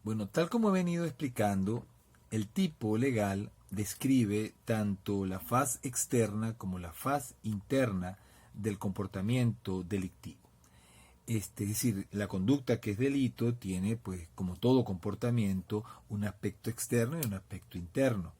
Bueno, tal como he venido explicando, el tipo legal describe tanto la faz externa como la faz interna del comportamiento delictivo. Es decir, la conducta que es delito tiene, pues, como todo comportamiento, un aspecto externo y un aspecto interno.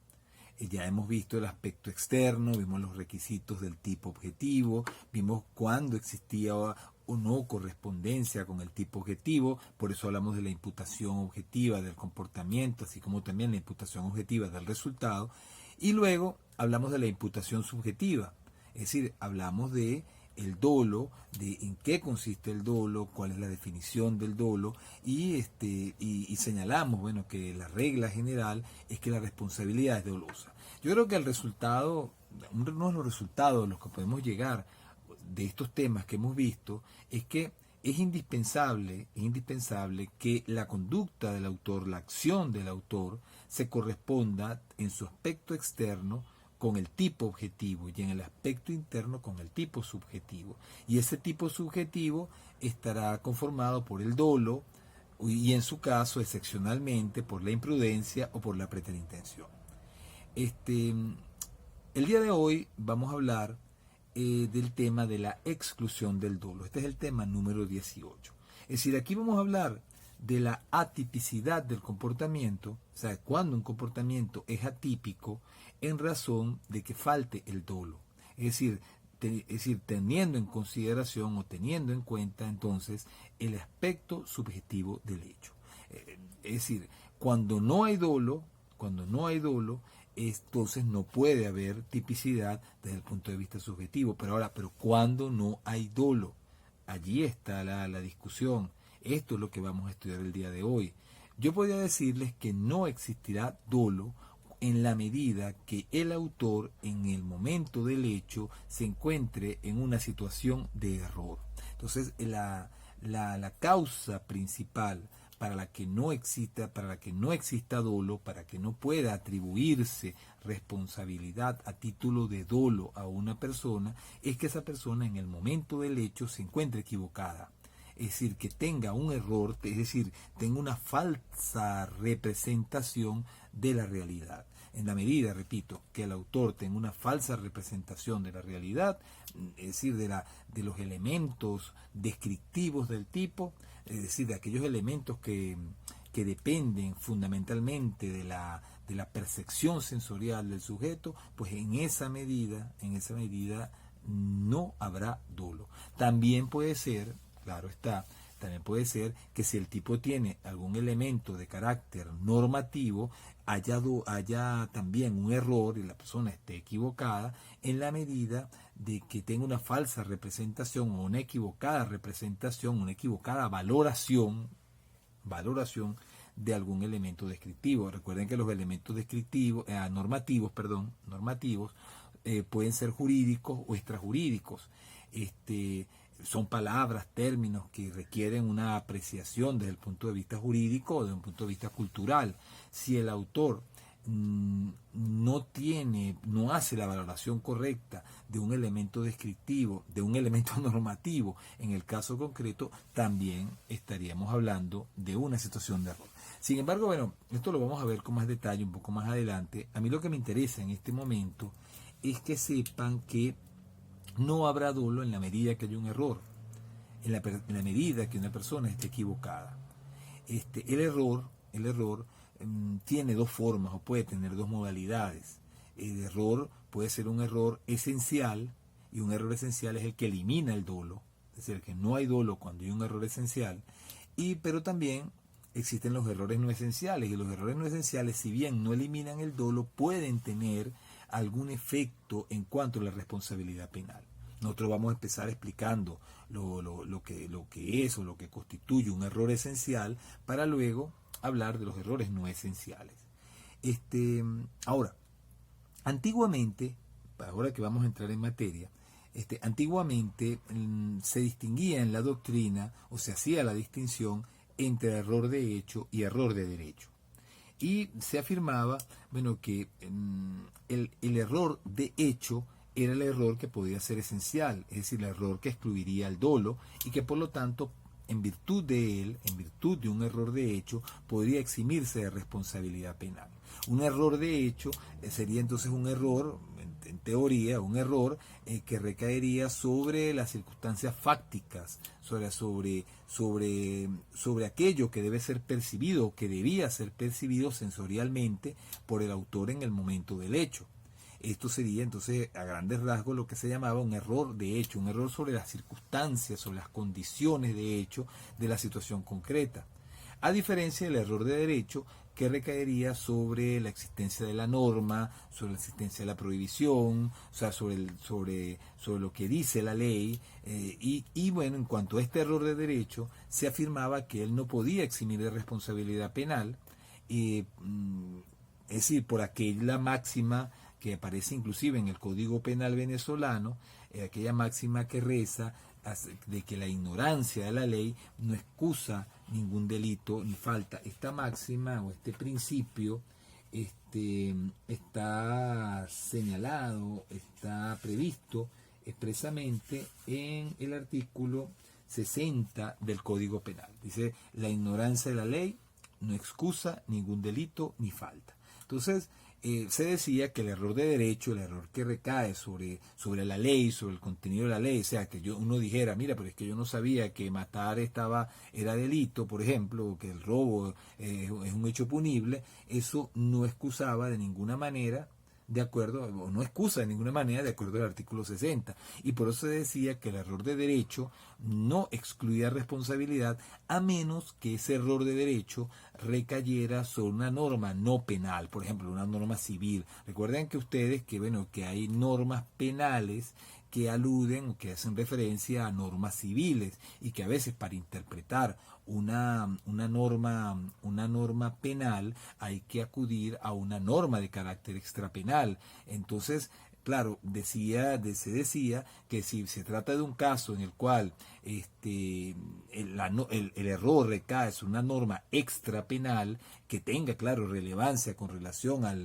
Ya hemos visto el aspecto externo, vimos los requisitos del tipo objetivo, vimos cuándo existía o no correspondencia con el tipo objetivo, por eso hablamos de la imputación objetiva del comportamiento, así como también la imputación objetiva del resultado, y luego hablamos de la imputación subjetiva, es decir, hablamos de el dolo, de en qué consiste el dolo, cuál es la definición del dolo y señalamos, bueno, que la regla general es que la responsabilidad es dolosa. Yo creo que el resultado, uno de los resultados a los que podemos llegar de estos temas que hemos visto es que es indispensable que la conducta del autor, la acción del autor, se corresponda en su aspecto externo con el tipo objetivo y en el aspecto interno con el tipo subjetivo. Y ese tipo subjetivo estará conformado por el dolo y en su caso excepcionalmente por la imprudencia o por la preterintención. Este, el día de hoy vamos a hablar del tema de la exclusión del dolo. Este es el tema número 18. Es decir, aquí vamos a hablar de la atipicidad del comportamiento, o sea, cuando un comportamiento es atípico en razón de que falte el dolo. Es decir, teniendo en consideración o teniendo en cuenta entonces el aspecto subjetivo del hecho. Es decir, cuando no hay dolo, entonces no puede haber tipicidad desde el punto de vista subjetivo. Pero cuando no hay dolo, allí está la discusión. Esto es lo que vamos a estudiar el día de hoy. Yo podría decirles que no existirá dolo en la medida que el autor en el momento del hecho se encuentre en una situación de error. Entonces, la causa principal para la que no exista dolo, para que no pueda atribuirse responsabilidad a título de dolo a una persona, es que esa persona en el momento del hecho se encuentre equivocada. Es decir, que tenga un error, es decir, tenga una falsa representación de la realidad. En la medida, repito, que el autor tenga una falsa representación de la realidad, es decir, de los elementos descriptivos del tipo, es decir, de aquellos elementos que dependen fundamentalmente de la percepción sensorial del sujeto, pues en esa medida no habrá dolo. También puede ser, claro está, también puede ser que si el tipo tiene algún elemento de carácter normativo, haya también un error y la persona esté equivocada en la medida de que tenga una falsa representación o una equivocada representación, una equivocada valoración de algún elemento descriptivo. Recuerden que los elementos descriptivos, normativos, pueden ser jurídicos o extrajurídicos. Son palabras, términos que requieren una apreciación desde el punto de vista jurídico o desde un punto de vista cultural. Si el autor no hace la valoración correcta de un elemento descriptivo, de un elemento normativo, en el caso concreto, también estaríamos hablando de una situación de error. Sin embargo, bueno, esto lo vamos a ver con más detalle un poco más adelante. A mí lo que me interesa en este momento es que sepan que no habrá dolo en la medida que haya un error, en la medida que una persona esté equivocada. El error tiene dos formas o puede tener dos modalidades. El error puede ser un error esencial y un error esencial es el que elimina el dolo, es decir, que no hay dolo cuando hay un error esencial, pero también existen los errores no esenciales y los errores no esenciales, si bien no eliminan el dolo, pueden tener algún efecto en cuanto a la responsabilidad penal. Nosotros vamos a empezar explicando lo que es o lo que constituye un error esencial para luego hablar de los errores no esenciales. Ahora, antiguamente, ahora que vamos a entrar en materia, antiguamente se distinguía en la doctrina o se hacía la distinción entre error de hecho y error de derecho. Y se afirmaba, bueno, que el error de hecho era el error que podía ser esencial, es decir, el error que excluiría el dolo y que por lo tanto en virtud de él, en virtud de un error de hecho, podría eximirse de responsabilidad penal. Un error de hecho sería entonces un error, en teoría, un error que recaería sobre las circunstancias fácticas, sobre aquello que debe ser percibido, que debía ser percibido sensorialmente por el autor en el momento del hecho. Esto sería entonces a grandes rasgos lo que se llamaba un error de hecho, un error sobre las circunstancias, sobre las condiciones de hecho de la situación concreta. A diferencia del error de derecho, que recaería sobre la existencia de la norma, sobre la existencia de la prohibición, o sea, sobre lo que dice la ley, y bueno, en cuanto a este error de derecho, se afirmaba que él no podía eximir de responsabilidad penal, es decir, por aquella máxima que aparece inclusive en el Código Penal venezolano, aquella máxima que reza de que la ignorancia de la ley no excusa ningún delito ni falta. Esta máxima o este principio está señalado, está previsto expresamente en el artículo 60 del Código Penal. Dice, la ignorancia de la ley no excusa ningún delito ni falta. Entonces, se decía que el error de derecho, el error que recae sobre la ley, sobre el contenido de la ley, o sea, que uno dijera, mira, pero es que yo no sabía que matar era delito, por ejemplo, o que el robo es un hecho punible, eso no excusaba de ninguna manera, de acuerdo, o no excusa de ninguna manera de acuerdo al artículo 60. Y por eso se decía que el error de derecho no excluía responsabilidad a menos que ese error de derecho recayera sobre una norma no penal, por ejemplo, una norma civil. Recuerden que ustedes que hay normas penales que aluden o que hacen referencia a normas civiles y que a veces para interpretar una norma penal hay que acudir a una norma de carácter extrapenal. Entonces, claro, se decía que si se trata de un caso en el cual el error recae sobre una norma extrapenal que tenga, claro, relevancia con relación a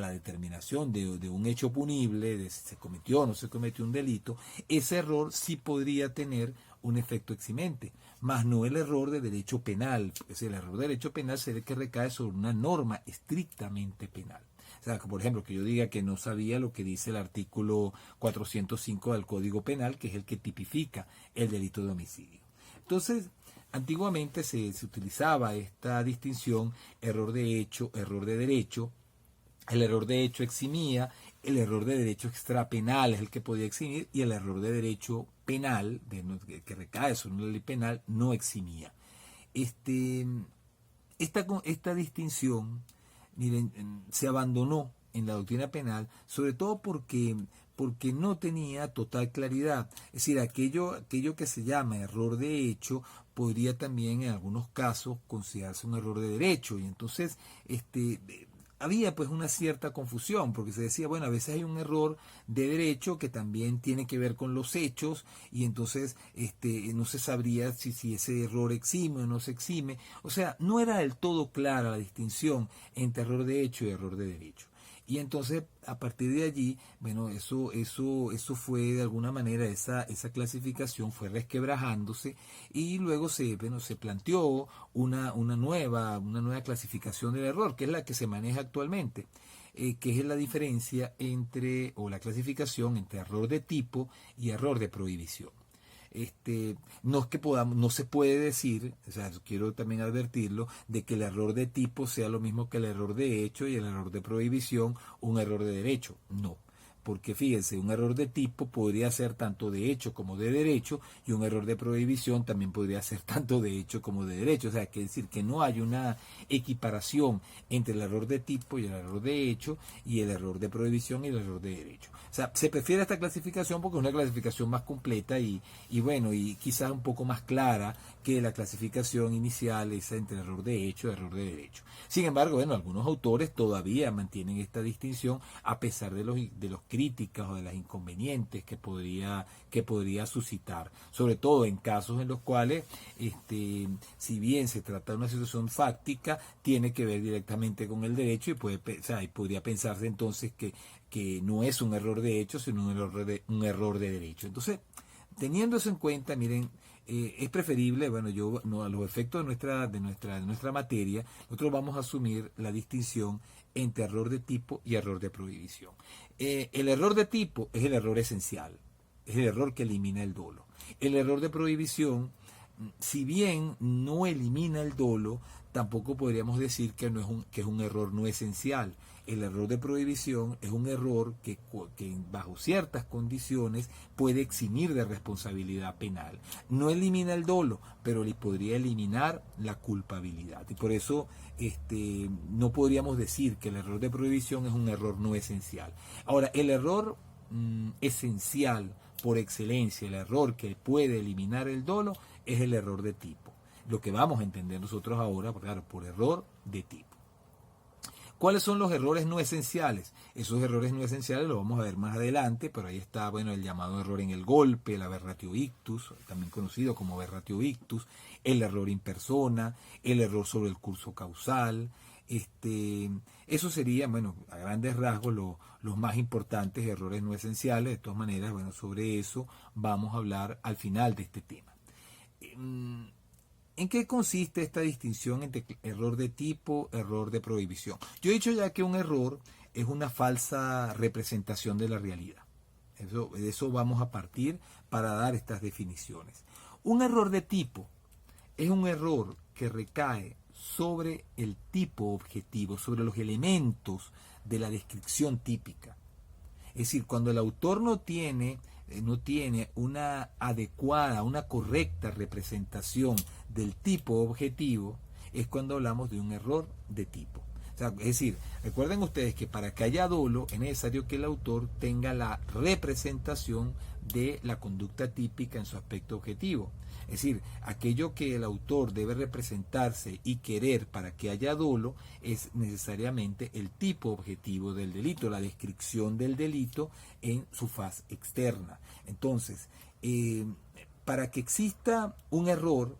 la determinación de un hecho punible, de si se cometió o no se cometió un delito, ese error sí podría tener un efecto eximente, más no el error de derecho penal. Es el error de derecho penal se ve que recae sobre una norma estrictamente penal. O sea, por ejemplo, que yo diga que no sabía lo que dice el artículo 405 del Código Penal, que es el que tipifica el delito de homicidio. Entonces, antiguamente se utilizaba esta distinción error de hecho, error de derecho. El error de hecho eximía, el error de derecho extrapenal es el que podía eximir y el error de derecho penal, que recae sobre una ley penal, no eximía. Esta distinción, miren, se abandonó en la doctrina penal, sobre todo porque no tenía total claridad. Es decir, aquello que se llama error de hecho podría también en algunos casos considerarse un error de derecho, y entonces había pues una cierta confusión, porque se decía, bueno, a veces hay un error de derecho que también tiene que ver con los hechos, y entonces no se sabría si ese error exime o no se exime. O sea, no era del todo clara la distinción entre error de hecho y error de derecho. Y entonces, a partir de allí, bueno, eso fue de alguna manera, esa clasificación fue resquebrajándose, y luego se planteó una nueva clasificación del error, que es la que se maneja actualmente, que es la diferencia o la clasificación entre error de tipo y error de prohibición. No se puede decir, o sea, quiero también advertirlo, de que el error de tipo sea lo mismo que el error de hecho y el error de prohibición un error de derecho. No, porque fíjense, un error de tipo podría ser tanto de hecho como de derecho, y un error de prohibición también podría ser tanto de hecho como de derecho. O sea, que decir que no hay una equiparación entre el error de tipo y el error de hecho, y el error de prohibición y el error de derecho. O sea, se prefiere esta clasificación porque es una clasificación más completa y bueno, y quizás un poco más clara que la clasificación inicial, esa entre error de hecho y error de derecho. Sin embargo, bueno, algunos autores todavía mantienen esta distinción a pesar de los críticas o de las inconvenientes que podría suscitar, sobre todo en casos en los cuales, si bien se trata de una situación fáctica, tiene que ver directamente con el derecho, y podría pensarse entonces que no es un error de hecho, sino un error de derecho. Entonces, teniendo eso en cuenta, miren, es preferible, bueno, yo no, a los efectos de nuestra materia, nosotros vamos a asumir la distinción entre error de tipo y error de prohibición. El error de tipo es el error esencial, es el error que elimina el dolo. El error de prohibición, si bien no elimina el dolo, tampoco podríamos decir que es un error no esencial. El error de prohibición es un error que bajo ciertas condiciones puede eximir de responsabilidad penal. No elimina el dolo, pero le podría eliminar la culpabilidad. Y por eso no podríamos decir que el error de prohibición es un error no esencial. Ahora, el error esencial por excelencia, el error que puede eliminar el dolo, es el error de tipo. Lo que vamos a entender nosotros ahora, claro, por error de tipo. ¿Cuáles son los errores no esenciales? Esos errores no esenciales los vamos a ver más adelante, pero ahí está, bueno, el llamado error en el golpe, el aberratio ictus, también conocido como aberratio ictus, el error in persona, el error sobre el curso causal. Eso sería, bueno, a grandes rasgos los más importantes errores no esenciales. De todas maneras, bueno, sobre eso vamos a hablar al final de este tema. ¿En qué consiste esta distinción entre error de tipo, error de prohibición? Yo he dicho ya que un error es una falsa representación de la realidad. De eso vamos a partir para dar estas definiciones. Un error de tipo es un error que recae sobre el tipo objetivo, sobre los elementos de la descripción típica. Es decir, cuando el autor no tiene una adecuada, una correcta representación del tipo objetivo, es cuando hablamos de un error de tipo. O sea, es decir, recuerden ustedes que para que haya dolo es necesario que el autor tenga la representación de la conducta típica en su aspecto objetivo. Es decir, aquello que el autor debe representarse y querer para que haya dolo es necesariamente el tipo objetivo del delito, la descripción del delito en su faz externa. Entonces, para que exista un error,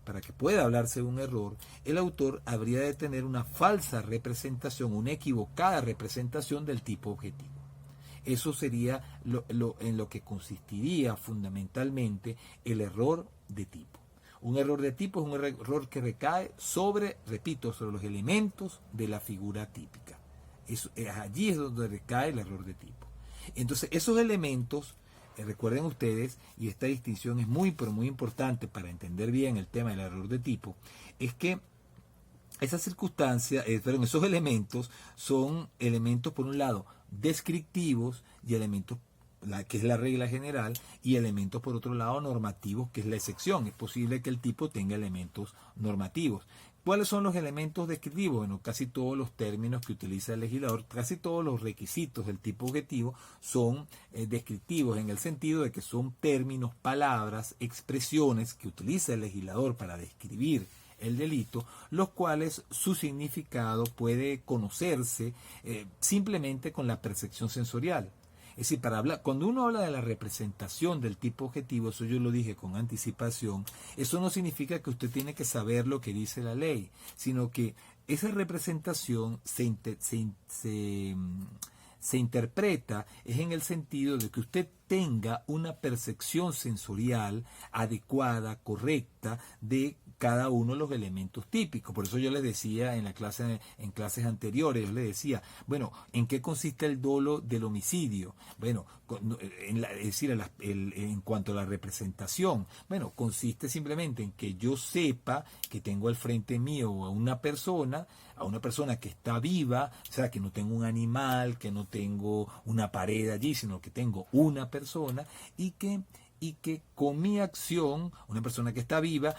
para que pueda hablarse de un error, el autor habría de tener una falsa representación, una equivocada representación del tipo objetivo. Eso sería en lo que consistiría fundamentalmente el error de tipo. Un error de tipo es un error que recae sobre los elementos de la figura típica. Allí es donde recae el error de tipo. Entonces, esos elementos, recuerden ustedes, y esta distinción es muy, pero muy importante para entender bien el tema del error de tipo, es que esas circunstancias, esos elementos son elementos, por un lado, descriptivos y elementos, que es la regla general, y elementos, por otro lado, normativos, que es la excepción. Es posible que el tipo tenga elementos normativos. ¿Cuáles son los elementos descriptivos? Bueno, casi todos los términos que utiliza el legislador, casi todos los requisitos del tipo objetivo son descriptivos, en el sentido de que son términos, palabras, expresiones que utiliza el legislador para describir el delito, los cuales su significado puede conocerse simplemente con la percepción sensorial. Es decir, cuando uno habla de la representación del tipo objetivo, eso yo lo dije con anticipación, eso no significa que usted tiene que saber lo que dice la ley, sino que esa representación se interpreta es en el sentido de que usted tenga una percepción sensorial adecuada, correcta, de cada uno de los elementos típicos. Por eso yo les decía en clases anteriores, yo les decía, bueno, ¿en qué consiste el dolo del homicidio? Bueno, en cuanto a la representación, bueno, consiste simplemente en que yo sepa que tengo al frente mío a una persona que está viva, o sea, que no tengo un animal, que no tengo una pared allí, sino que tengo una persona y que con mi acción, una persona que está viva,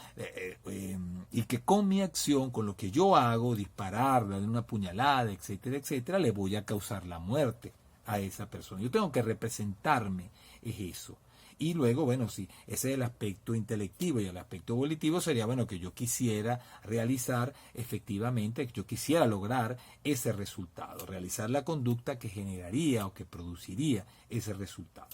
y que con mi acción, con lo que yo hago, disparar, darle una puñalada, etcétera, etcétera, le voy a causar la muerte a esa persona. Yo tengo que representarme, es eso. Y luego, bueno, sí, ese es el aspecto intelectivo, y el aspecto volitivo sería, bueno, que yo quisiera realizar efectivamente, que yo quisiera lograr ese resultado, realizar la conducta que generaría o que produciría ese resultado.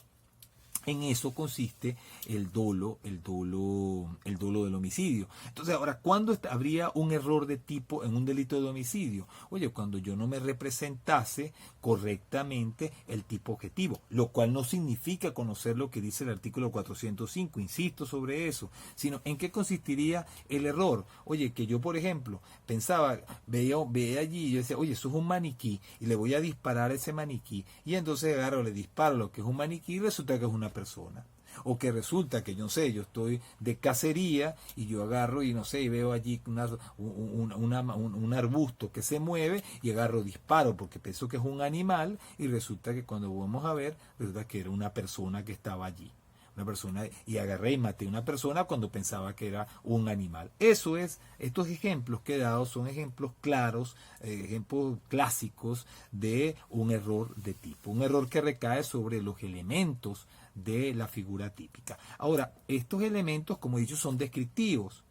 En eso consiste el dolo del homicidio. Entonces, ahora, ¿cuándo habría un error de tipo en un delito de homicidio? Oye, cuando yo no me representase correctamente el tipo objetivo, lo cual no significa conocer lo que dice el artículo 405, insisto sobre eso, sino en qué consistiría el error. Oye, que yo, por ejemplo, pensaba, veía allí y yo decía, oye, eso es un maniquí y le voy a disparar a ese maniquí, y entonces agarro, le disparo lo que es un maniquí y resulta que es una persona. O que resulta que, yo no sé, yo estoy de cacería y yo agarro y no sé, y veo allí un arbusto que se mueve y agarro, disparo porque pienso que es un animal, y resulta que cuando vamos a ver, resulta que era una persona que estaba allí. Una persona, y agarré y maté a una persona cuando pensaba que era un animal. Eso es, estos ejemplos que he dado son ejemplos claros, ejemplos clásicos de un error de tipo, un error que recae sobre los elementos de la figura típica. Ahora, estos elementos, como he dicho, son descriptivos.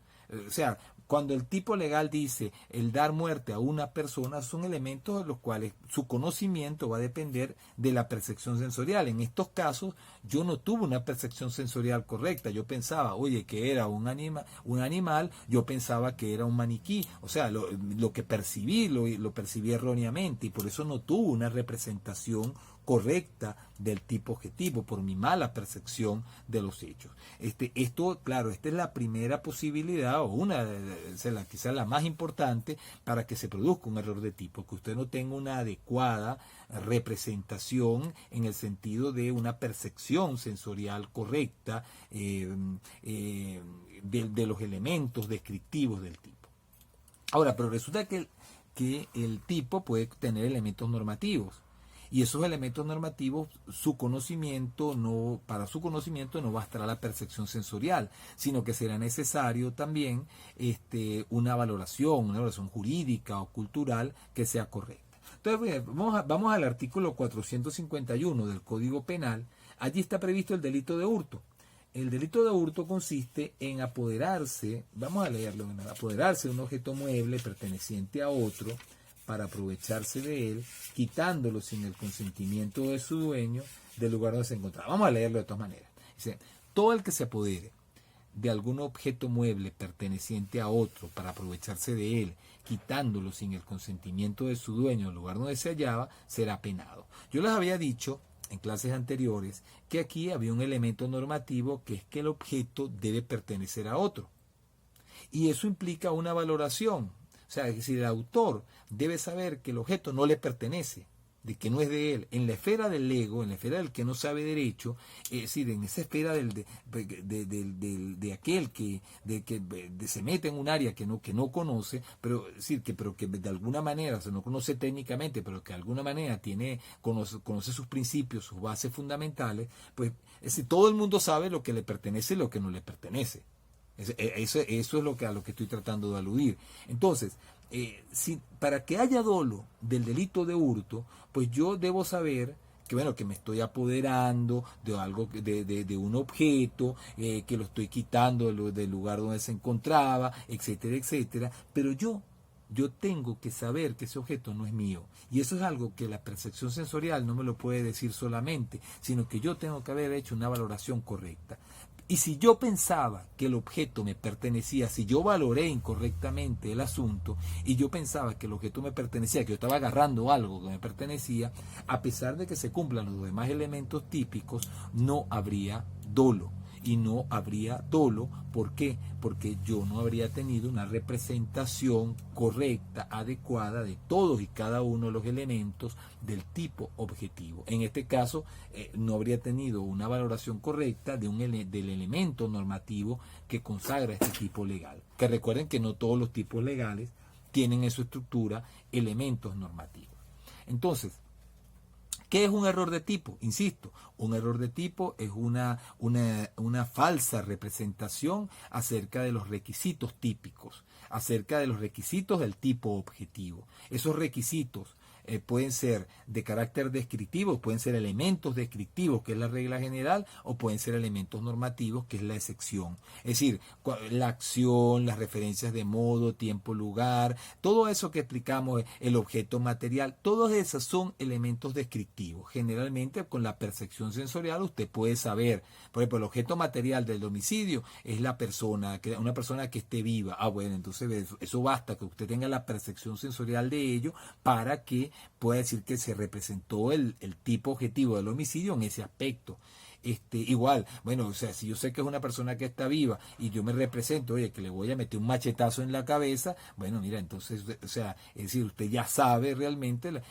O sea, cuando el tipo legal dice el dar muerte a una persona, son elementos de los cuales su conocimiento va a depender de la percepción sensorial. En estos casos, yo no tuve una percepción sensorial correcta. Yo pensaba, oye, que era un animal, yo pensaba que era un maniquí. O sea, lo que percibí, lo percibí erróneamente, y por eso no tuve una representación correcta del tipo objetivo por mi mala percepción de los hechos. Esto, claro, esta es la primera posibilidad, o quizás la más importante, para que se produzca un error de tipo, que usted no tenga una adecuada representación en el sentido de una percepción sensorial correcta de los elementos descriptivos del tipo. Ahora, pero resulta que el tipo puede tener elementos normativos. Y esos elementos normativos, para su conocimiento no bastará la percepción sensorial, sino que será necesario también una valoración jurídica o cultural que sea correcta. Entonces, vamos al artículo 451 del Código Penal. Allí está previsto el delito de hurto. El delito de hurto consiste en apoderarse, vamos a leerlo, apoderarse de un objeto mueble perteneciente a otro, para aprovecharse de él, quitándolo sin el consentimiento de su dueño del lugar donde se encontraba. Vamos a leerlo de todas maneras. Dice, todo el que se apodere de algún objeto mueble perteneciente a otro para aprovecharse de él, quitándolo sin el consentimiento de su dueño del lugar donde se hallaba, será penado. Yo les había dicho en clases anteriores que aquí había un elemento normativo, que es que el objeto debe pertenecer a otro. Y eso implica una valoración. O sea, es decir, el autor debe saber que el objeto no le pertenece, de que no es de él. En la esfera del ego, en la esfera del que no sabe derecho, es decir, en esa esfera de aquel que se mete en un área que no conoce, pero que de alguna manera, o sea, no conoce técnicamente, pero que de alguna manera conoce sus principios, sus bases fundamentales, pues es decir, todo el mundo sabe lo que le pertenece y lo que no le pertenece. Eso es a lo que estoy tratando de aludir. Entonces, para que haya dolo del delito de hurto, pues yo debo saber que me estoy apoderando de algo, de un objeto, que lo estoy quitando del lugar donde se encontraba, etcétera, etcétera. Pero yo tengo que saber que ese objeto no es mío. Y eso es algo que la percepción sensorial no me lo puede decir solamente, sino que yo tengo que haber hecho una valoración correcta. Y si yo pensaba que el objeto me pertenecía, si yo valoré incorrectamente el asunto y yo pensaba que el objeto me pertenecía, que yo estaba agarrando algo que me pertenecía, a pesar de que se cumplan los demás elementos típicos, no habría dolo. Y no habría dolo, ¿por qué? Porque yo no habría tenido una representación correcta, adecuada de todos y cada uno de los elementos del tipo objetivo. En este caso, no habría tenido una valoración correcta del elemento normativo que consagra este tipo legal. Que recuerden que no todos los tipos legales tienen en su estructura elementos normativos. Entonces, ¿qué es un error de tipo? Insisto, un error de tipo es una falsa representación acerca de los requisitos típicos, acerca de los requisitos del tipo objetivo. Esos requisitos pueden ser de carácter descriptivo, pueden ser elementos descriptivos, que es la regla general, o pueden ser elementos normativos, que es la excepción. Es decir, la acción, las referencias de modo, tiempo, lugar, todo eso que explicamos, el objeto material, todos esos son elementos descriptivos. Generalmente con la percepción sensorial usted puede saber, por ejemplo, el objeto material del domicilio es la persona, una persona que esté viva. Ah, bueno, entonces eso basta, que usted tenga la percepción sensorial de ello para que pueda decir que se representó el tipo objetivo del homicidio en ese aspecto. Igual, bueno, o sea, si yo sé que es una persona que está viva y yo me represento, oye, que le voy a meter un machetazo en la cabeza, bueno, mira, entonces, o sea, es decir, usted ya sabe realmente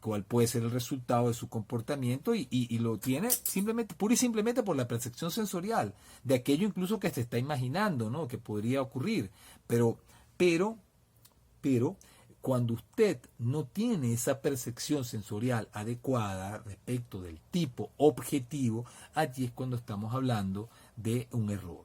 cuál puede ser el resultado de su comportamiento y lo tiene simplemente, pura y simplemente por la percepción sensorial, de aquello incluso que se está imaginando, ¿no? Que podría ocurrir, pero, cuando usted no tiene esa percepción sensorial adecuada respecto del tipo objetivo, allí es cuando estamos hablando de un error.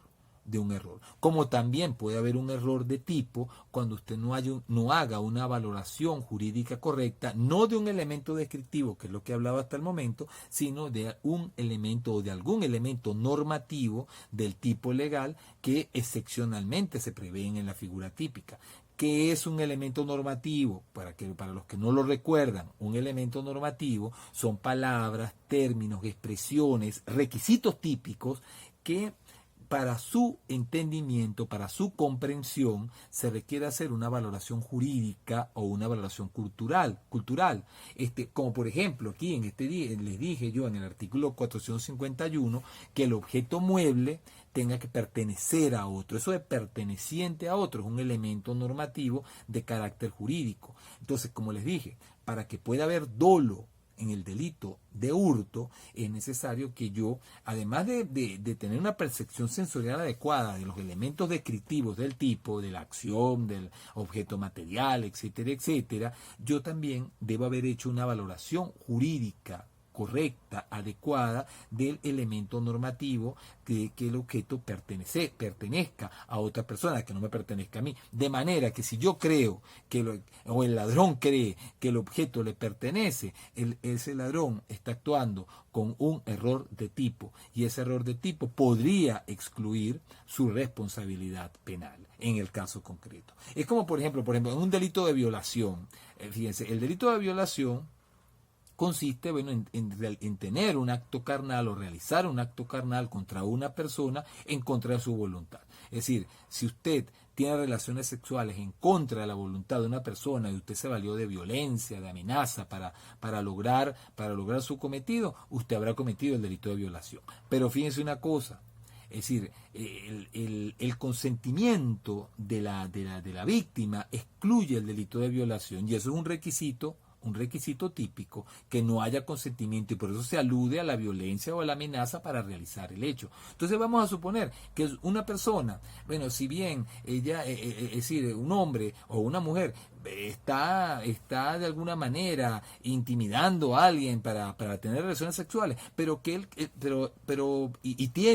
Como también puede haber un error de tipo cuando usted no haga una valoración jurídica correcta, no de un elemento descriptivo, que es lo que hablaba hasta el momento, sino de un elemento o de algún elemento normativo del tipo legal que excepcionalmente se prevén en la figura típica. ¿Qué es un elemento normativo? Para los que no lo recuerdan, un elemento normativo son palabras, términos, expresiones, requisitos típicos que para su entendimiento, para su comprensión, se requiere hacer una valoración jurídica o una valoración cultural. Como por ejemplo, aquí en les dije yo en el artículo 451 que el objeto mueble tenga que pertenecer a otro. Eso de perteneciente a otro es un elemento normativo de carácter jurídico. Entonces, como les dije, para que pueda haber dolo en el delito de hurto, es necesario que yo, además de tener una percepción sensorial adecuada de los elementos descriptivos del tipo, de la acción, del objeto material, etcétera, etcétera, yo también debo haber hecho una valoración jurídica correcta, adecuada del elemento normativo que el objeto pertenezca a otra persona, que no me pertenezca a mí. De manera que si yo creo o el ladrón cree que el objeto le pertenece, ese ladrón está actuando con un error de tipo y ese error de tipo podría excluir su responsabilidad penal en el caso concreto. Es como por ejemplo en un delito de violación. Fíjense, el delito de violación consiste en tener un acto carnal o realizar un acto carnal contra una persona en contra de su voluntad. Es decir, si usted tiene relaciones sexuales en contra de la voluntad de una persona y usted se valió de violencia, de amenaza para lograr su cometido, usted habrá cometido el delito de violación. Pero fíjense una cosa, es decir, el consentimiento de la víctima excluye el delito de violación y eso es un requisito típico, que no haya consentimiento y por eso se alude a la violencia o a la amenaza para realizar el hecho. Entonces vamos a suponer que una persona, bueno, si bien ella, es decir, un hombre o una mujer está de alguna manera intimidando a alguien para tener relaciones sexuales, pero que él,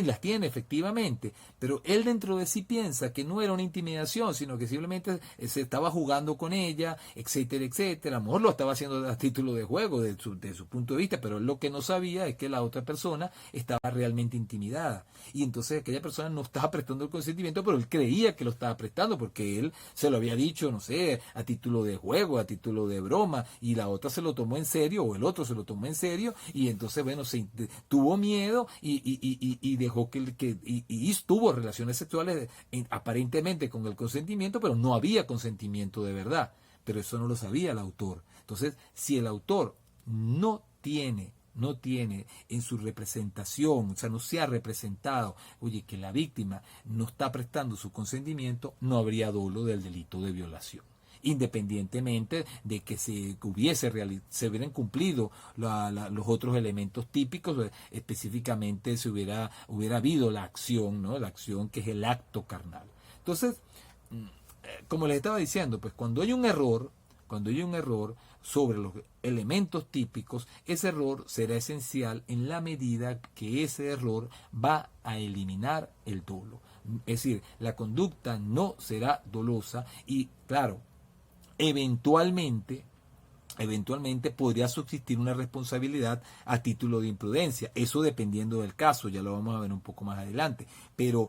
las tiene efectivamente, pero él dentro de sí piensa que no era una intimidación, sino que simplemente se estaba jugando con ella, etcétera, etcétera. A lo mejor lo estaba haciendo a título de juego, de su punto de vista, pero lo que no sabía es que la otra persona estaba realmente intimidada. Y entonces aquella persona no estaba prestando el consentimiento, pero él creía que lo estaba prestando porque él se lo había dicho, no sé, a título de juego, a título de broma, y la otra se lo tomó en serio, o el otro se lo tomó en serio, y entonces, bueno, tuvo miedo y dejó y tuvo relaciones sexuales aparentemente con el consentimiento, pero no había consentimiento de verdad. Pero eso no lo sabía el autor. Entonces, si el autor no tiene en su representación, o sea, no se ha representado, oye, que la víctima no está prestando su consentimiento, no habría dolo del delito de violación. Independientemente de que se hubieran cumplido los otros elementos típicos, específicamente se hubiera habido la acción, ¿no? La acción que es el acto carnal. Entonces, como les estaba diciendo, pues cuando hay un error sobre los elementos típicos, ese error será esencial en la medida que ese error va a eliminar el dolo. Es decir, la conducta no será dolosa y, claro, eventualmente eventualmente podría subsistir una responsabilidad a título de imprudencia. Eso dependiendo del caso, ya lo vamos a ver un poco más adelante. Pero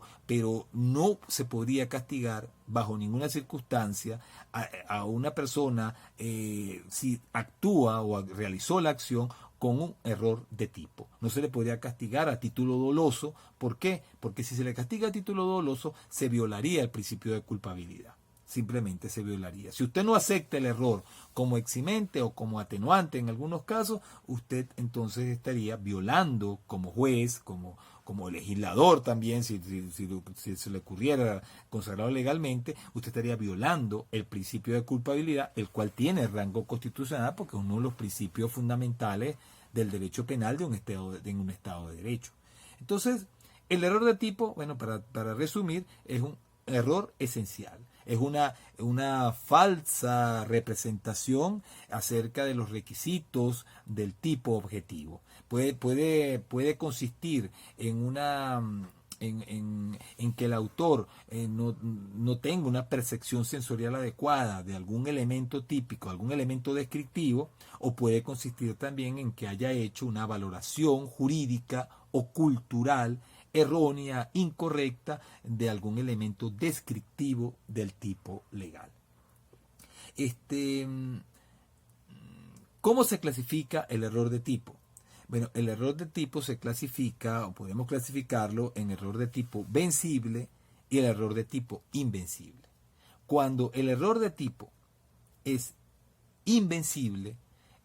no se podría castigar bajo ninguna circunstancia a una persona si actúa o realizó la acción con un error de tipo. No se le podría castigar a título doloso. ¿Por qué? Porque si se le castiga a título doloso, se violaría el principio de culpabilidad. Simplemente se violaría. Si usted no acepta el error como eximente o como atenuante en algunos casos, usted entonces estaría violando como juez, como legislador también, si se le ocurriera consagrado legalmente, usted estaría violando el principio de culpabilidad, el cual tiene rango constitucional porque es uno de los principios fundamentales del derecho penal de un estado de derecho. Entonces, el error de tipo, bueno, para resumir, es un error esencial. Es una falsa representación acerca de los requisitos del tipo objetivo. Puede consistir en que el autor no tenga una percepción sensorial adecuada de algún elemento típico, algún elemento descriptivo, o puede consistir también en que haya hecho una valoración jurídica o cultural errónea, incorrecta de algún elemento descriptivo del tipo legal. ¿Cómo se clasifica el error de tipo? Bueno, el error de tipo se clasifica, o podemos clasificarlo en error de tipo vencible y el error de tipo invencible. Cuando el error de tipo es invencible,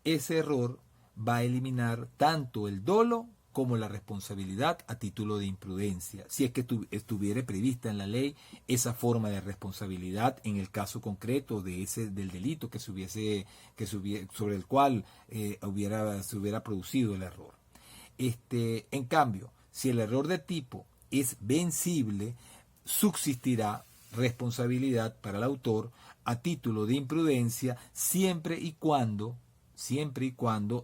ese error va a eliminar tanto el dolo como la responsabilidad a título de imprudencia, si es que estuviera prevista en la ley esa forma de responsabilidad en el caso concreto del delito sobre el cual se hubiera producido el error. En cambio, si el error de tipo es vencible, subsistirá responsabilidad para el autor a título de imprudencia siempre y cuando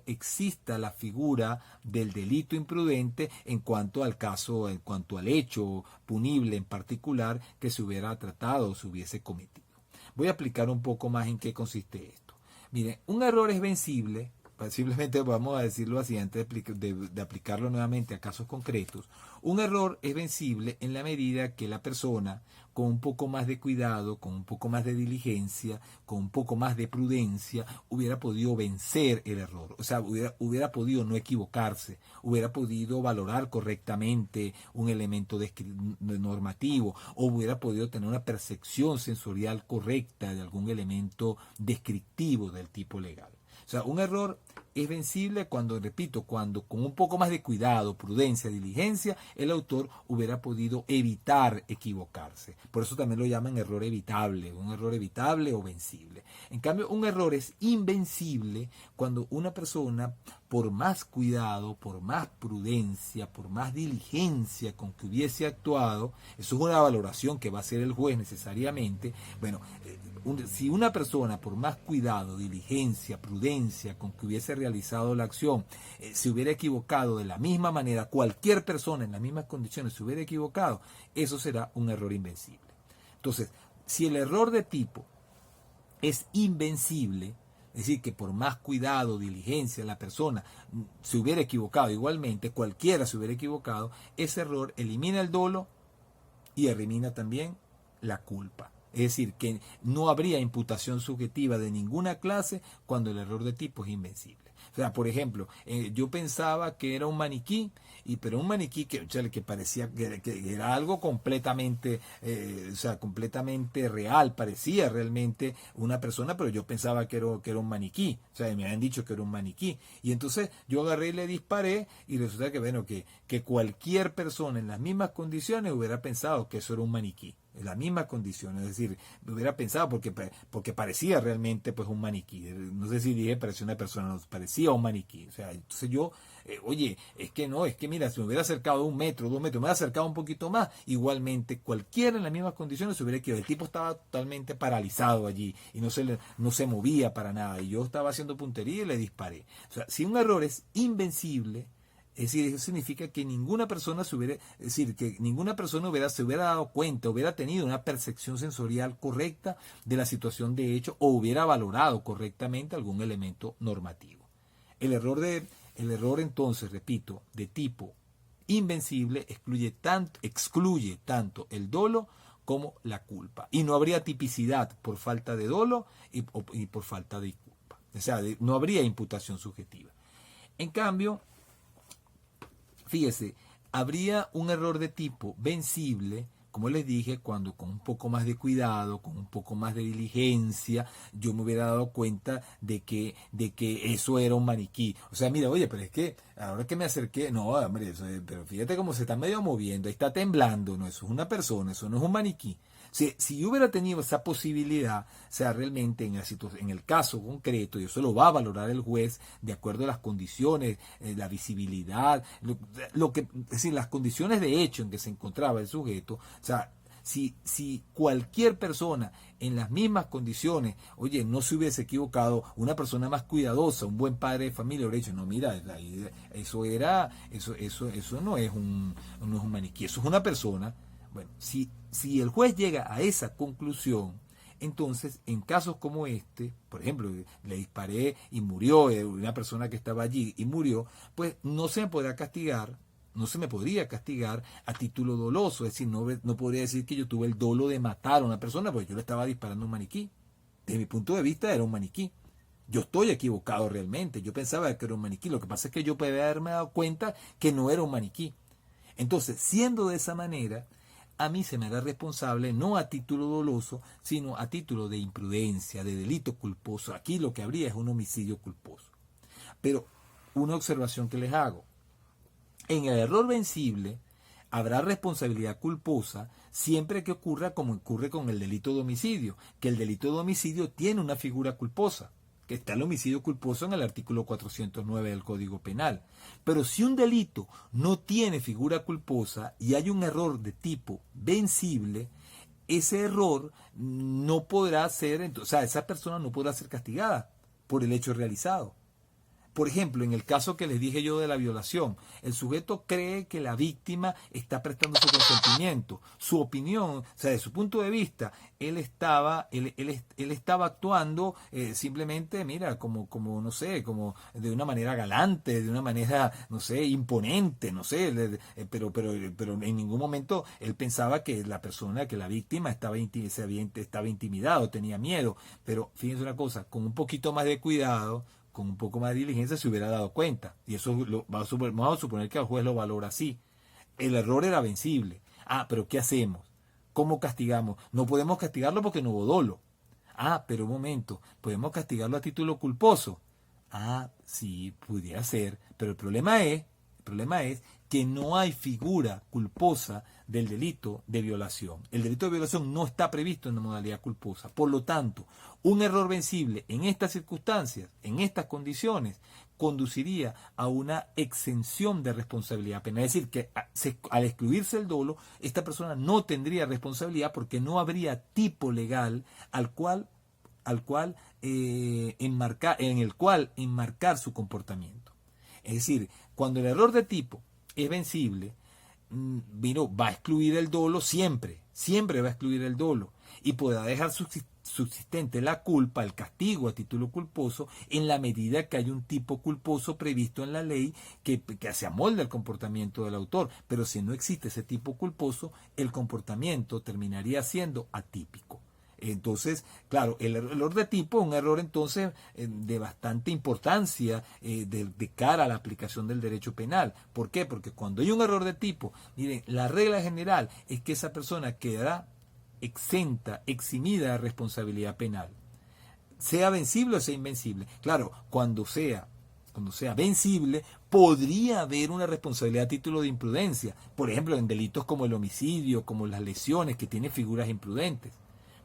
exista la figura del delito imprudente en cuanto al caso, en cuanto al hecho punible en particular que se hubiera tratado o se hubiese cometido. Voy a explicar un poco más en qué consiste esto. Miren, un error es vencible, simplemente vamos a decirlo así antes de aplicarlo nuevamente a casos concretos. Un error es vencible en la medida que la persona, con un poco más de cuidado, con un poco más de diligencia, con un poco más de prudencia, hubiera podido vencer el error. O sea, hubiera podido no equivocarse, hubiera podido valorar correctamente un elemento normativo, o hubiera podido tener una percepción sensorial correcta de algún elemento descriptivo del tipo legal. O sea, un error es vencible cuando con un poco más de cuidado, prudencia, diligencia, el autor hubiera podido evitar equivocarse. Por eso también lo llaman error evitable o vencible. En cambio, un error es invencible cuando una persona, por más cuidado, por más prudencia, por más diligencia con que hubiese actuado, eso es una valoración que va a hacer el juez necesariamente, bueno, si una persona, por más cuidado, diligencia, prudencia con que hubiese realizado la acción, se hubiera equivocado de la misma manera, cualquier persona en las mismas condiciones se hubiera equivocado, eso será un error invencible. Entonces, si el error de tipo es invencible, es decir, que por más cuidado, diligencia, la persona se hubiera equivocado igualmente, cualquiera se hubiera equivocado, ese error elimina el dolo y elimina también la culpa. Es decir, que no habría imputación subjetiva de ninguna clase cuando el error de tipo es invencible. O sea, por ejemplo, yo pensaba que era un maniquí, pero un maniquí que parecía que era algo completamente, completamente real, parecía realmente una persona, pero yo pensaba que era un maniquí. O sea, me habían dicho que era un maniquí. Y entonces yo agarré y le disparé y resulta que cualquier persona en las mismas condiciones hubiera pensado que eso era un maniquí. En las mismas condiciones, es decir, me hubiera pensado porque parecía realmente pues un maniquí. No sé si dije parecía una persona, no, parecía un maniquí. O sea, entonces yo, es que mira, si me hubiera acercado 1 metro, 2 metros, me hubiera acercado un poquito más, igualmente cualquiera en las mismas condiciones se hubiera quedado. El tipo estaba totalmente paralizado allí y no se movía para nada. Y yo estaba haciendo puntería y le disparé. O sea, si un error es invencible, Es decir, eso significa que ninguna persona se hubiera, es decir, que ninguna persona se hubiera dado cuenta, hubiera tenido una percepción sensorial correcta de la situación de hecho o hubiera valorado correctamente algún elemento normativo. El error entonces, repito, de tipo invencible excluye tanto el dolo como la culpa. Y no habría tipicidad por falta de dolo y por falta de culpa. O sea, no habría imputación subjetiva. En cambio, fíjese, habría un error de tipo vencible, como les dije, cuando con un poco más de cuidado, con un poco más de diligencia, yo me hubiera dado cuenta de que eso era un maniquí. O sea, mira, oye, pero es que ahora que me acerqué, no, hombre, pero fíjate cómo se está medio moviendo, está temblando, no, eso es una persona, eso no es un maniquí. Si yo hubiera tenido esa posibilidad, o sea, realmente en el caso concreto, y eso lo va a valorar el juez de acuerdo a las condiciones, la visibilidad, es decir, las condiciones de hecho en que se encontraba el sujeto, o sea, si cualquier persona en las mismas condiciones, oye, no se hubiese equivocado, una persona más cuidadosa, un buen padre de familia, hubiera dicho, no, mira, eso no es un maniquí, eso es una persona. Bueno, si el juez llega a esa conclusión, entonces en casos como este, por ejemplo, le disparé y murió una persona que estaba allí y murió, pues no se me podrá castigar, no se me podría castigar a título doloso, es decir, no podría decir que yo tuve el dolo de matar a una persona porque yo le estaba disparando un maniquí. Desde mi punto de vista era un maniquí. Yo estoy equivocado realmente, yo pensaba que era un maniquí, lo que pasa es que yo podía haberme dado cuenta que no era un maniquí. Entonces, siendo de esa manera, a mí se me hará responsable no a título doloso, sino a título de imprudencia, de delito culposo. Aquí lo que habría es un homicidio culposo. Pero una observación que les hago. En el error vencible habrá responsabilidad culposa siempre que ocurra como ocurre con el delito de homicidio, que el delito de homicidio tiene una figura culposa, que está el homicidio culposo en el artículo 409 del Código Penal. Pero si un delito no tiene figura culposa y hay un error de tipo vencible, ese error no podrá ser, o sea, esa persona no podrá ser castigada por el hecho realizado. Por ejemplo, en el caso que les dije yo de la violación, el sujeto cree que la víctima está prestando su consentimiento, su opinión, o sea, de su punto de vista, él estaba actuando simplemente, mira, como no sé, como de una manera galante, de una manera, no sé, imponente, no sé, pero en ningún momento él pensaba que la persona, que la víctima estaba intimidado, tenía miedo. Pero fíjense una cosa, con un poquito más de cuidado, con un poco más de diligencia se hubiera dado cuenta. Y eso vamos a suponer que el juez lo valora así. El error era vencible. Ah, pero ¿qué hacemos? ¿Cómo castigamos? No podemos castigarlo porque no hubo dolo. Ah, pero un momento, podemos castigarlo a título culposo. Ah, sí, pudiera ser, pero el problema es que no hay figura culposa del delito de violación. El delito de violación no está previsto en la modalidad culposa. Por lo tanto, un error vencible en estas circunstancias, en estas condiciones, conduciría a una exención de responsabilidad penal. Es decir, que al excluirse el dolo, esta persona no tendría responsabilidad porque no habría tipo legal en el cual enmarcar su comportamiento. Es decir, cuando el error de tipo es vencible, va a excluir el dolo siempre va a excluir el dolo y podrá dejar subsistente la culpa, el castigo a título culposo, en la medida que hay un tipo culposo previsto en la ley que se amolda el comportamiento del autor. Pero si no existe ese tipo culposo, el comportamiento terminaría siendo atípico. Entonces, claro, el error de tipo es un error entonces de bastante importancia de cara a la aplicación del derecho penal. ¿Por qué? Porque cuando hay un error de tipo, miren, la regla general es que esa persona quedará eximida de responsabilidad penal. Sea vencible o sea invencible. Claro, cuando sea vencible, podría haber una responsabilidad a título de imprudencia. Por ejemplo, en delitos como el homicidio, como las lesiones, que tienen figuras imprudentes.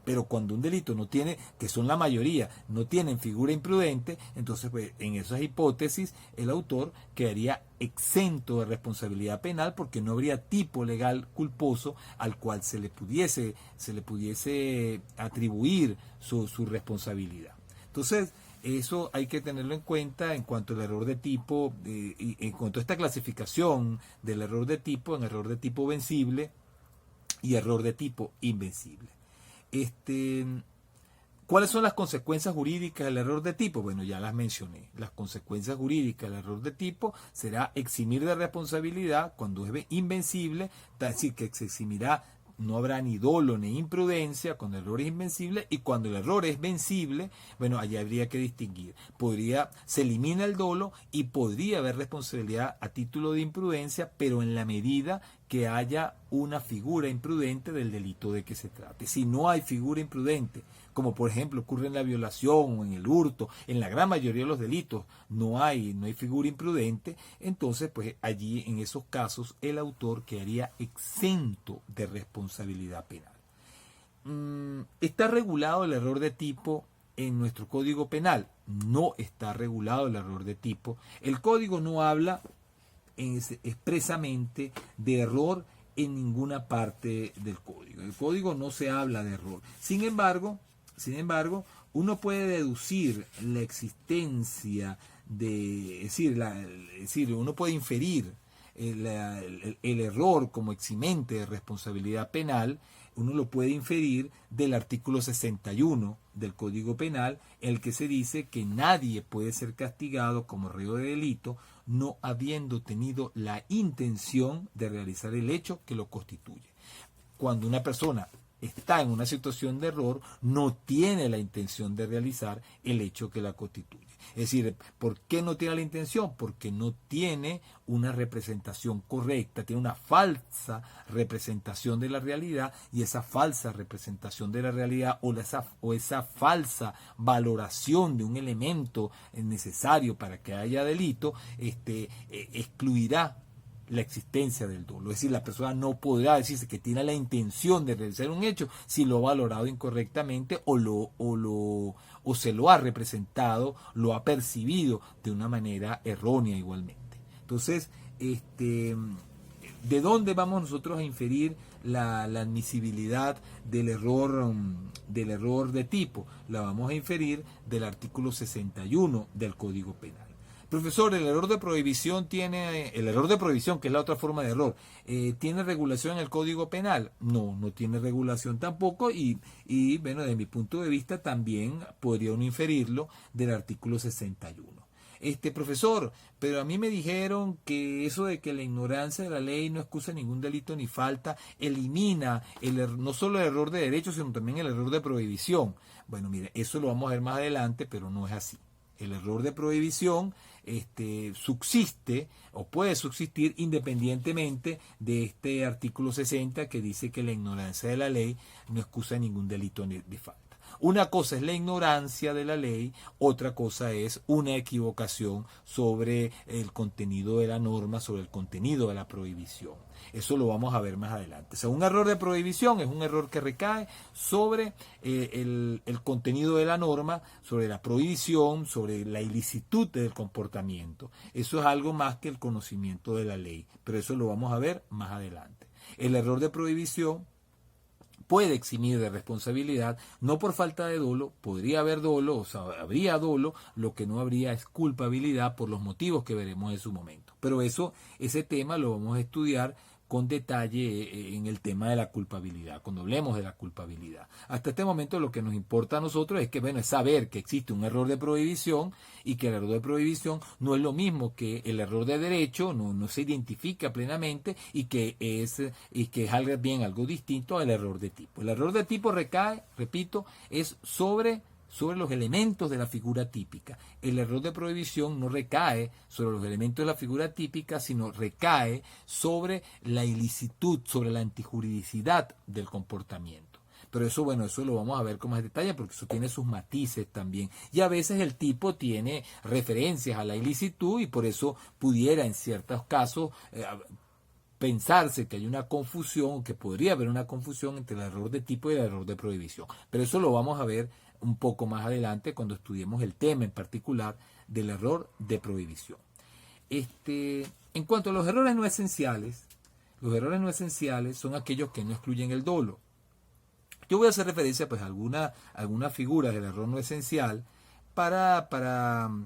Pero cuando un delito no tiene, que son la mayoría, no tienen figura imprudente, entonces pues, en esas hipótesis el autor quedaría exento de responsabilidad penal porque no habría tipo legal culposo al cual se le pudiese atribuir su responsabilidad. Entonces, Eso hay que tenerlo en cuenta en cuanto al error de tipo, y en cuanto a esta clasificación del error de tipo en error de tipo vencible y error de tipo invencible. ¿Cuáles son las consecuencias jurídicas del error de tipo? Bueno, ya las mencioné. Las consecuencias jurídicas del error de tipo será eximir de responsabilidad cuando es invencible, es decir, que se eximirá, no habrá ni dolo ni imprudencia cuando el error es invencible, y cuando el error es vencible, bueno, allí habría que distinguir. Se elimina el dolo y podría haber responsabilidad a título de imprudencia, pero en la medida que haya una figura imprudente del delito de que se trate. Si no hay figura imprudente, como por ejemplo ocurre en la violación o en el hurto, en la gran mayoría de los delitos no hay figura imprudente, entonces pues allí en esos casos el autor quedaría exento de responsabilidad penal. ¿Está regulado el error de tipo en nuestro Código Penal? No está regulado el error de tipo. El Código no habla expresamente de error en ninguna parte del código. El código no se habla de error. Sin embargo, uno puede deducir la existencia uno puede inferir el error como eximente de responsabilidad penal. Uno lo puede inferir del artículo 61 del Código Penal, en el que se dice que nadie puede ser castigado como reo de delito no habiendo tenido la intención de realizar el hecho que lo constituye. Cuando una persona está en una situación de error, no tiene la intención de realizar el hecho que la constituye. Es decir, ¿por qué no tiene la intención? Porque no tiene una representación correcta, tiene una falsa representación de la realidad, y esa falsa representación de la realidad o esa falsa valoración de un elemento necesario para que haya delito, excluirá la existencia del dolo. Es decir, la persona no podrá decirse que tiene la intención de realizar un hecho si lo ha valorado incorrectamente o se lo ha representado, lo ha percibido de una manera errónea igualmente. Entonces, ¿de dónde vamos nosotros a inferir la admisibilidad del error de tipo? La vamos a inferir del artículo 61 del Código Penal. Profesor, el error de prohibición, que es la otra forma de error, ¿tiene regulación en el Código Penal? No, no tiene regulación tampoco, y bueno, desde mi punto de vista también podría uno inferirlo del artículo 61. Profesor, pero a mí me dijeron que eso de que la ignorancia de la ley no excusa ningún delito ni falta, elimina no solo el error de derecho, sino también el error de prohibición. Bueno, mire, eso lo vamos a ver más adelante, pero no es así. El error de prohibición subsiste o puede subsistir independientemente de este artículo 60 que dice que la ignorancia de la ley no excusa ningún delito ni falta. Una cosa es la ignorancia de la ley, otra cosa es una equivocación sobre el contenido de la norma, sobre el contenido de la prohibición. Eso lo vamos a ver más adelante. O sea, un error de prohibición es un error que recae sobre el contenido de la norma, sobre la prohibición, sobre la ilicitud del comportamiento. Eso es algo más que el conocimiento de la ley, pero eso lo vamos a ver más adelante. El error de prohibición puede eximir de responsabilidad, no por falta de dolo, podría haber dolo, o sea, habría dolo, lo que no habría es culpabilidad por los motivos que veremos en su momento. Pero ese tema lo vamos a estudiar con detalle en el tema de la culpabilidad, cuando hablemos de la culpabilidad. Hasta este momento lo que nos importa a nosotros es que, bueno, es saber que existe un error de prohibición y que el error de prohibición no es lo mismo que el error de derecho, no se identifica plenamente y que es algo distinto al error de tipo. El error de tipo recae, repito, es sobre los elementos de la figura típica. El error de prohibición no recae sobre los elementos de la figura típica, sino recae sobre la ilicitud, sobre la antijuridicidad del comportamiento. Pero eso lo vamos a ver con más detalle porque eso tiene sus matices también. Y a veces el tipo tiene referencias a la ilicitud y por eso pudiera en ciertos casos pensarse que hay una confusión, que podría haber una confusión entre el error de tipo y el error de prohibición. Pero eso lo vamos a ver un poco más adelante cuando estudiemos el tema en particular del error de prohibición. En cuanto a los errores no esenciales son aquellos que no excluyen el dolo. Yo voy a hacer referencia pues a algunas figuras del error no esencial para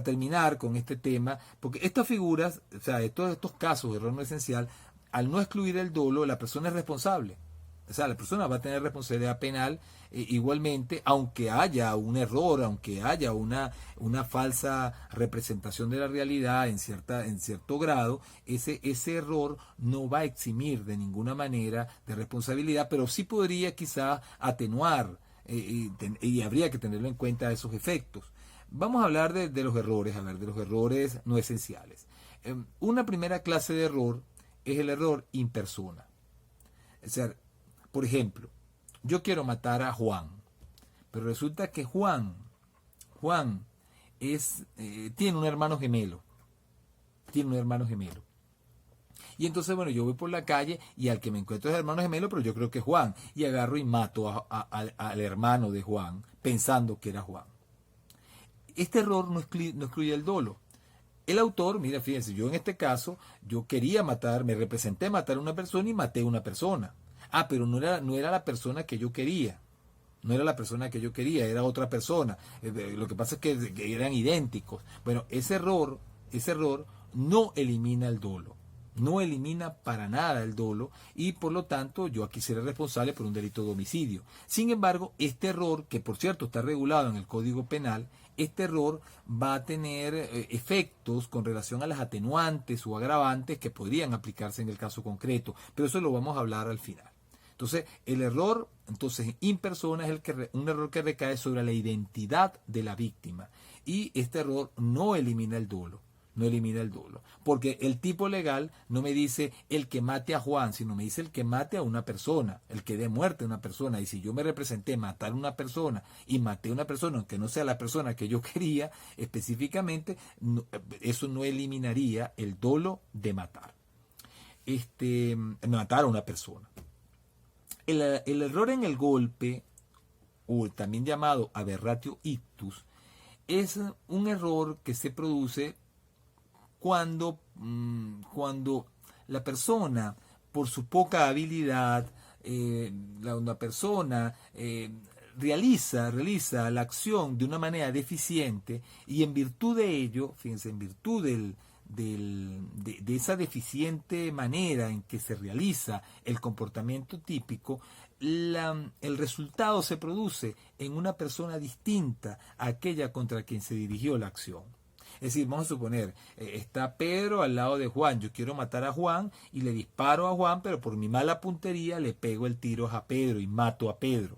terminar con este tema, porque estas figuras, o sea, de todos estos casos de error no esencial, al no excluir el dolo, la persona es responsable. O sea, la persona va a tener responsabilidad penal igualmente, aunque haya un error, aunque haya una falsa representación de la realidad en cierto grado, ese error no va a eximir de ninguna manera de responsabilidad, pero sí podría quizá atenuar y habría que tenerlo en cuenta esos efectos. Vamos a hablar de los errores, de los errores no esenciales. Una primera clase de error es el error in persona. O sea, por ejemplo, yo quiero matar a Juan, pero resulta que Juan tiene un hermano gemelo. Tiene un hermano gemelo. Y entonces, bueno, yo voy por la calle y al que me encuentro es el hermano gemelo, pero yo creo que es Juan. Y agarro y mato al hermano de Juan, pensando que era Juan. Este error no excluye el dolo. El autor, mira, fíjense, yo en este caso, yo quería matar, me representé matar a una persona y maté a una persona. Pero no era la persona que yo quería. No era la persona que yo quería, era otra persona. Lo que pasa es que eran idénticos. Bueno, ese error no elimina el dolo. No elimina para nada el dolo y por lo tanto yo aquí seré responsable por un delito de homicidio. Sin embargo, este error, que por cierto está regulado en el Código Penal, este error va a tener efectos con relación a las atenuantes o agravantes que podrían aplicarse en el caso concreto, pero eso lo vamos a hablar al final. Entonces, el error in persona es un error que recae sobre la identidad de la víctima y este error no elimina el dolo. No elimina el dolo. Porque el tipo legal no me dice el que mate a Juan, sino me dice el que mate a una persona, el que dé muerte a una persona. Y si yo me representé matar a una persona y maté a una persona, aunque no sea la persona que yo quería específicamente, eso no eliminaría el dolo de matar. Matar a una persona. El error en el golpe, o también llamado aberratio ictus, es un error que se produce cuando la persona, por su poca habilidad, una persona realiza la acción de una manera deficiente y en virtud de ello, fíjense, en virtud de esa deficiente manera en que se realiza el comportamiento típico, el resultado se produce en una persona distinta a aquella contra quien se dirigió la acción. Es decir, vamos a suponer, está Pedro al lado de Juan, yo quiero matar a Juan y le disparo a Juan, pero por mi mala puntería le pego el tiro a Pedro y mato a Pedro.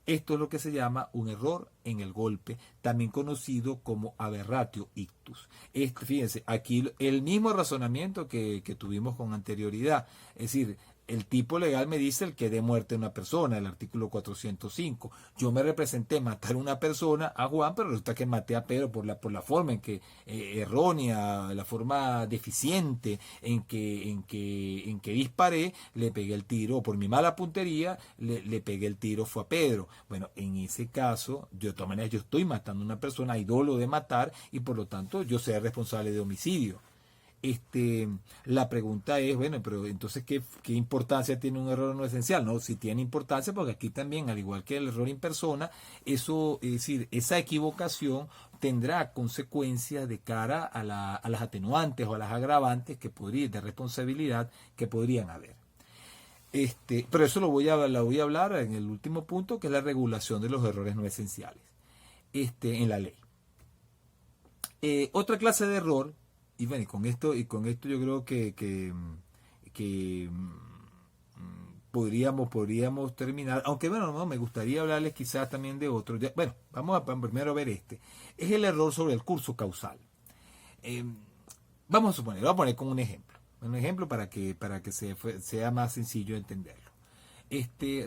Esto es lo que se llama un error en el golpe, también conocido como aberratio ictus. Fíjense, aquí el mismo razonamiento que tuvimos con anterioridad, es decir, el tipo legal me dice el que dé muerte a una persona, el artículo 405. Yo me representé matar a una persona, a Juan, pero resulta que maté a Pedro por la forma en que errónea, la forma deficiente en que disparé, le pegué el tiro, por mi mala puntería, le pegué el tiro, fue a Pedro. Bueno, en ese caso, yo de todas maneras, yo estoy matando a una persona, hay dolo de matar, y por lo tanto, yo seré responsable de homicidio. La pregunta es, bueno, pero entonces ¿qué importancia tiene un error no esencial? No, sí tiene importancia porque aquí también, al igual que el error in persona, eso, es decir, esa equivocación tendrá consecuencias de cara a las atenuantes o a las agravantes de responsabilidad que podrían haber. Pero eso la voy a hablar en el último punto, que es la regulación de los errores no esenciales en la ley. Otra clase de error. Y bueno, con esto yo creo que podríamos terminar, aunque bueno, no, me gustaría hablarles quizás también de otro. Bueno, vamos a primero ver es el error sobre el curso causal. Vamos a poner como un ejemplo para que sea más sencillo entenderlo.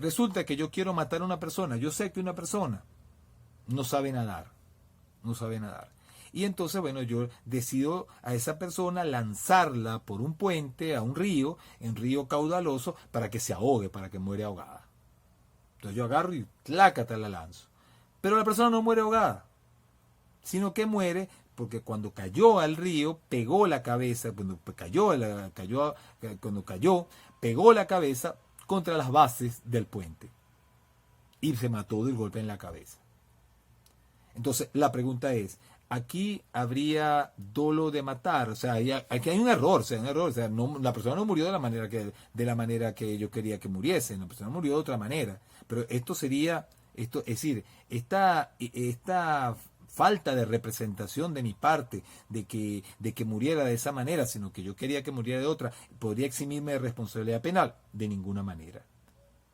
Resulta que yo quiero matar a una persona, yo sé que una persona no sabe nadar. Y entonces, bueno, yo decido a esa persona lanzarla por un puente a un río caudaloso, para que se ahogue, para que muere ahogada. Entonces yo agarro y tlácata la lanzo. Pero la persona no muere ahogada, sino que muere porque cuando cayó al río, pegó la cabeza, cuando cayó, pegó la cabeza contra las bases del puente. Y se mató del golpe en la cabeza. Entonces, la pregunta es, aquí habría dolo de matar, o sea, aquí hay un error, o sea, la persona no murió de la manera que yo quería que muriese, la persona murió de otra manera, pero esto sería, es decir, esta falta de representación de mi parte de que muriera de esa manera, sino que yo quería que muriera de otra, podría eximirme de responsabilidad penal, de ninguna manera.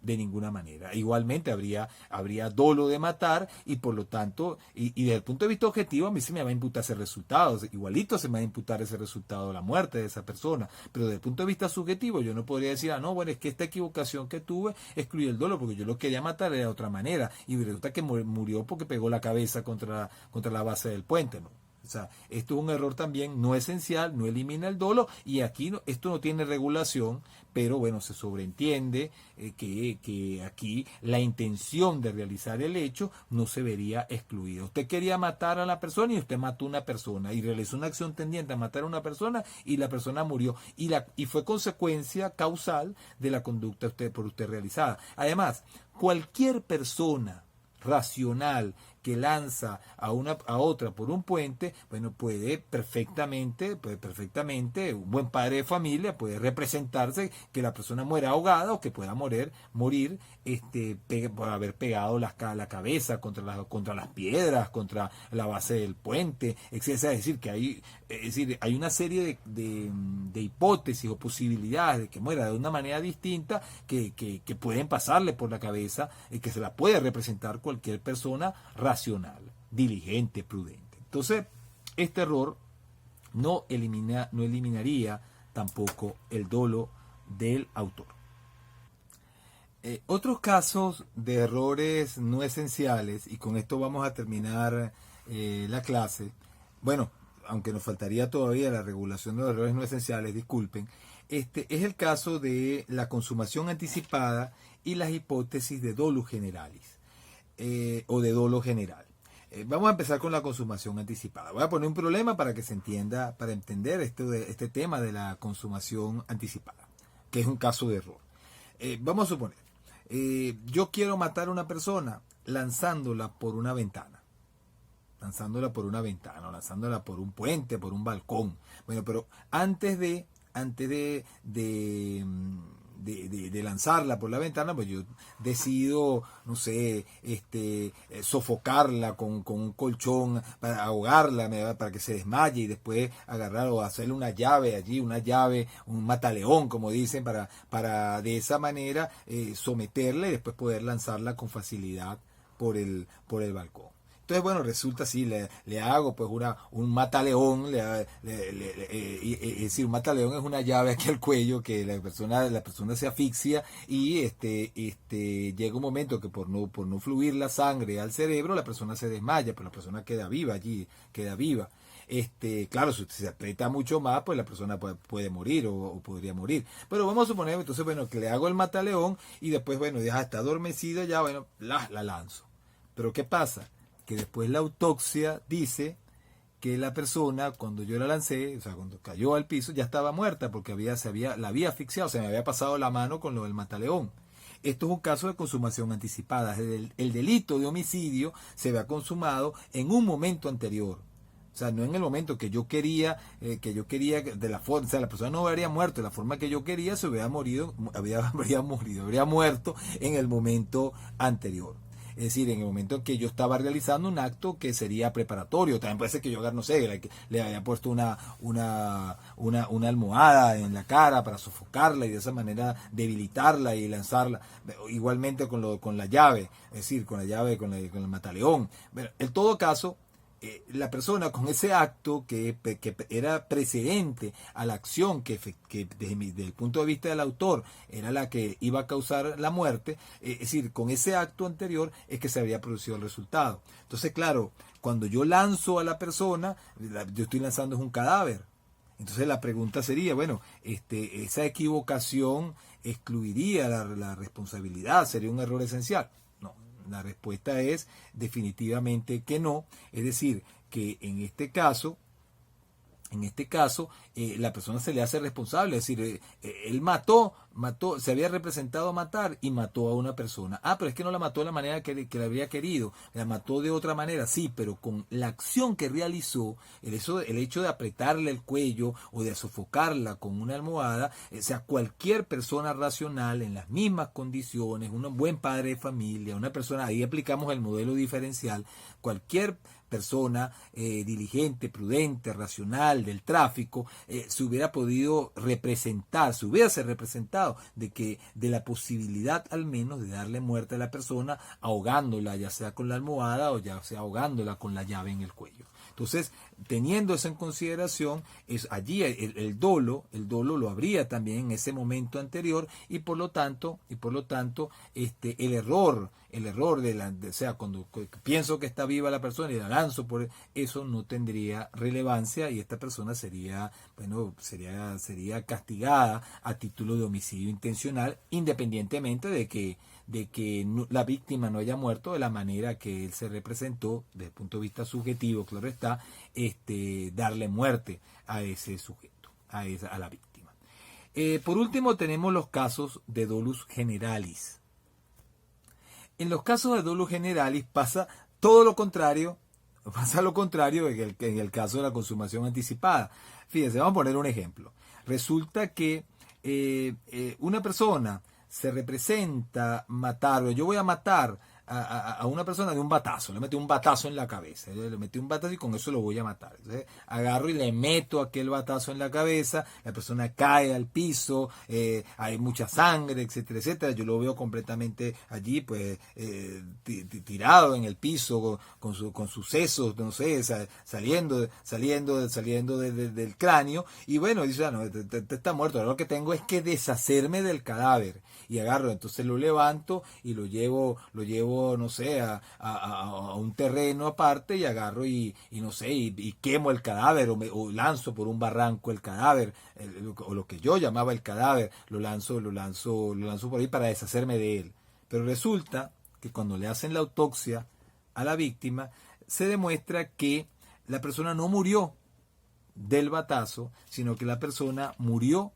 De ninguna manera. Igualmente habría dolo de matar y por lo tanto, y desde el punto de vista objetivo, a mí se me va a imputar ese resultado. Igualito se me va a imputar ese resultado de la muerte de esa persona. Pero desde el punto de vista subjetivo, yo no podría decir, no, bueno, es que esta equivocación que tuve excluye el dolo porque yo lo quería matar de otra manera. Y resulta que murió porque pegó la cabeza contra la base del puente, ¿no? O sea, esto es un error también no esencial, no elimina el dolo y aquí esto no tiene regulación, pero bueno, se sobreentiende que aquí la intención de realizar el hecho no se vería excluida. Usted quería matar a la persona y usted mató a una persona y realizó una acción tendiente a matar a una persona y la persona murió y fue consecuencia causal de la conducta por usted realizada. Además, cualquier persona racional que lanza a otra por un puente, bueno, puede perfectamente, un buen padre de familia puede representarse que la persona muera ahogada o que pueda morir por haber pegado la cabeza contra las piedras, contra la base del puente, etc. Es decir, hay una serie de hipótesis o posibilidades de que muera de una manera distinta que pueden pasarle por la cabeza y que se la puede representar cualquier persona racional, diligente, prudente. Entonces, este error no eliminaría tampoco el dolo del autor. Otros casos de errores no esenciales, y con esto vamos a terminar la clase, bueno, aunque nos faltaría todavía la regulación de los errores no esenciales, disculpen, es el caso de la consumación anticipada y las hipótesis de dolus generalis, o de dolo general. Vamos a empezar con la consumación anticipada. Voy a poner un problema para que se entienda, para entender este tema de la consumación anticipada, que es un caso de error. Vamos a suponer, yo quiero matar a una persona lanzándola por una ventana. Lanzándola por un puente, por un balcón. Bueno, pero antes de lanzarla por la ventana, pues yo decido, no sé, sofocarla con un colchón para ahogarla, para que se desmaye y después agarrar o hacerle una llave allí, un mataleón, como dicen, para de esa manera someterla y después poder lanzarla con facilidad por el balcón. Entonces, bueno, resulta así, le hago pues un mataleón, es decir, un mataleón es una llave aquí al cuello que la persona se asfixia y llega un momento que por no fluir la sangre al cerebro, la persona se desmaya, pero la persona queda viva allí, queda viva. Claro, si se aprieta mucho más, pues la persona puede morir o podría morir. Pero vamos a suponer, entonces, bueno, que le hago el mataleón y después, bueno, ya está adormecido, ya, bueno, la lanzo. Pero ¿qué pasa? Que después la autopsia dice que la persona, cuando yo la lancé, o sea, cuando cayó al piso, ya estaba muerta porque la había asfixiado, se me había pasado la mano con lo del mataleón. Esto es un caso de consumación anticipada. El delito de homicidio se había consumado en un momento anterior. O sea, no en el momento que yo quería, de la forma, o sea, la persona no habría muerto de la forma que yo quería, habría muerto en el momento anterior. Es decir, en el momento en que yo estaba realizando un acto que sería preparatorio. También puede ser que yo, no sé, le haya puesto una almohada en la cara para sofocarla y de esa manera debilitarla y lanzarla. Igualmente con la llave, es decir, con el mataleón. Bueno, en todo caso, la persona con ese acto que era precedente a la acción que desde el punto de vista del autor era la que iba a causar la muerte, es decir, con ese acto anterior es que se había producido el resultado. Entonces, claro, cuando yo lanzo a la persona, yo estoy lanzando es un cadáver. Entonces la pregunta sería, bueno, esa equivocación excluiría la responsabilidad, sería un error esencial. La respuesta es definitivamente que no, es decir, que en este caso la persona se le hace responsable, es decir, él mató se había representado matar y mató a una persona. Ah, pero es que no la mató de la manera que le habría querido, la mató de otra manera, sí, pero con la acción que realizó, el hecho de apretarle el cuello o de sofocarla con una almohada, o sea, cualquier persona racional en las mismas condiciones, un buen padre de familia, una persona, ahí aplicamos el modelo diferencial, cualquier persona diligente, prudente, racional del tráfico, se hubiera podido representar, se hubiese representado de la posibilidad al menos de darle muerte a la persona ahogándola, ya sea con la almohada o ya sea ahogándola con la llave en el cuello. Entonces, teniendo eso en consideración, allí el dolo lo habría también en ese momento anterior y por lo tanto, el error o sea, cuando pienso que está viva la persona y la lanzo por eso no tendría relevancia y esta persona sería castigada a título de homicidio intencional, independientemente de que la víctima no haya muerto de la manera que él se representó desde el punto de vista subjetivo, claro está, darle muerte a ese sujeto, a la víctima. Por último tenemos los casos de dolus generalis. En los casos de dolus generalis pasa todo lo contrario, en el caso de la consumación anticipada. Fíjense, vamos a poner un ejemplo. Resulta que una persona se representa matar, yo voy a matar a una persona de un batazo, le metí un batazo en la cabeza, le metí un batazo y con eso lo voy a matar. Entonces, agarro y le meto aquel batazo en la cabeza, la persona cae al piso, hay mucha sangre, etcétera, etcétera. Yo lo veo completamente allí, pues, tirado en el piso, con sus sesos, no sé, saliendo del cráneo. Y bueno, dice, no, está muerto. Ahora lo que tengo es que deshacerme del cadáver. Y agarro, entonces lo levanto y lo llevo no sé, a un terreno aparte y agarro y no sé, y quemo el cadáver o lanzo por un barranco el cadáver, o lo que yo llamaba el cadáver, lo lanzo por ahí para deshacerme de él. Pero resulta que cuando le hacen la autopsia a la víctima, se demuestra que la persona no murió del batazo, sino que la persona murió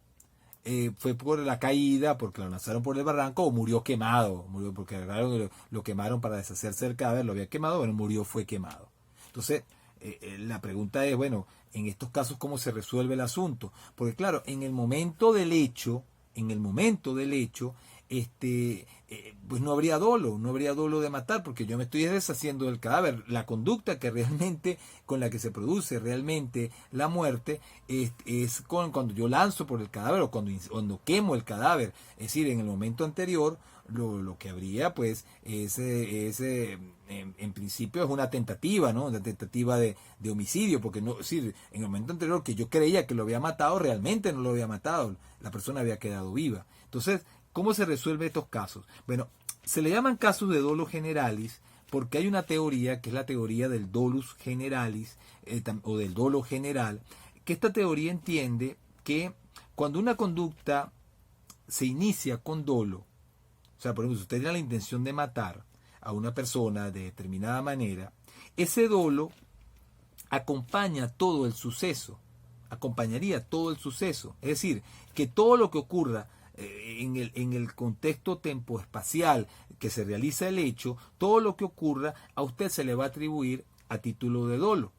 fue por la caída, porque lo lanzaron por el barranco, o murió quemado, murió porque lo quemaron para deshacerse del cadáver, lo había quemado, bueno, fue quemado. Entonces, la pregunta es, bueno, en estos casos, ¿cómo se resuelve el asunto? Porque claro, en el momento del hecho, pues no habría dolo de matar, porque yo me estoy deshaciendo del cadáver. La conducta que realmente, con la que se produce realmente la muerte, es cuando yo lanzo por el cadáver o cuando quemo el cadáver. Es decir, en el momento anterior, lo que habría, pues, en principio es una tentativa, ¿no? Una tentativa de homicidio, porque no, es decir, en el momento anterior que yo creía que lo había matado, realmente no lo había matado, la persona había quedado viva. Entonces, ¿cómo se resuelven estos casos? Bueno, se le llaman casos de dolus generalis porque hay una teoría que es la teoría del dolus generalis o del dolo general, que esta teoría entiende que cuando una conducta se inicia con dolo, o sea, por ejemplo, si usted tiene la intención de matar a una persona de determinada manera, ese dolo acompañaría todo el suceso. Es decir, que todo lo que ocurra en el contexto tempoespacial que se realiza el hecho, todo lo que ocurra a usted se le va a atribuir a título de dolo.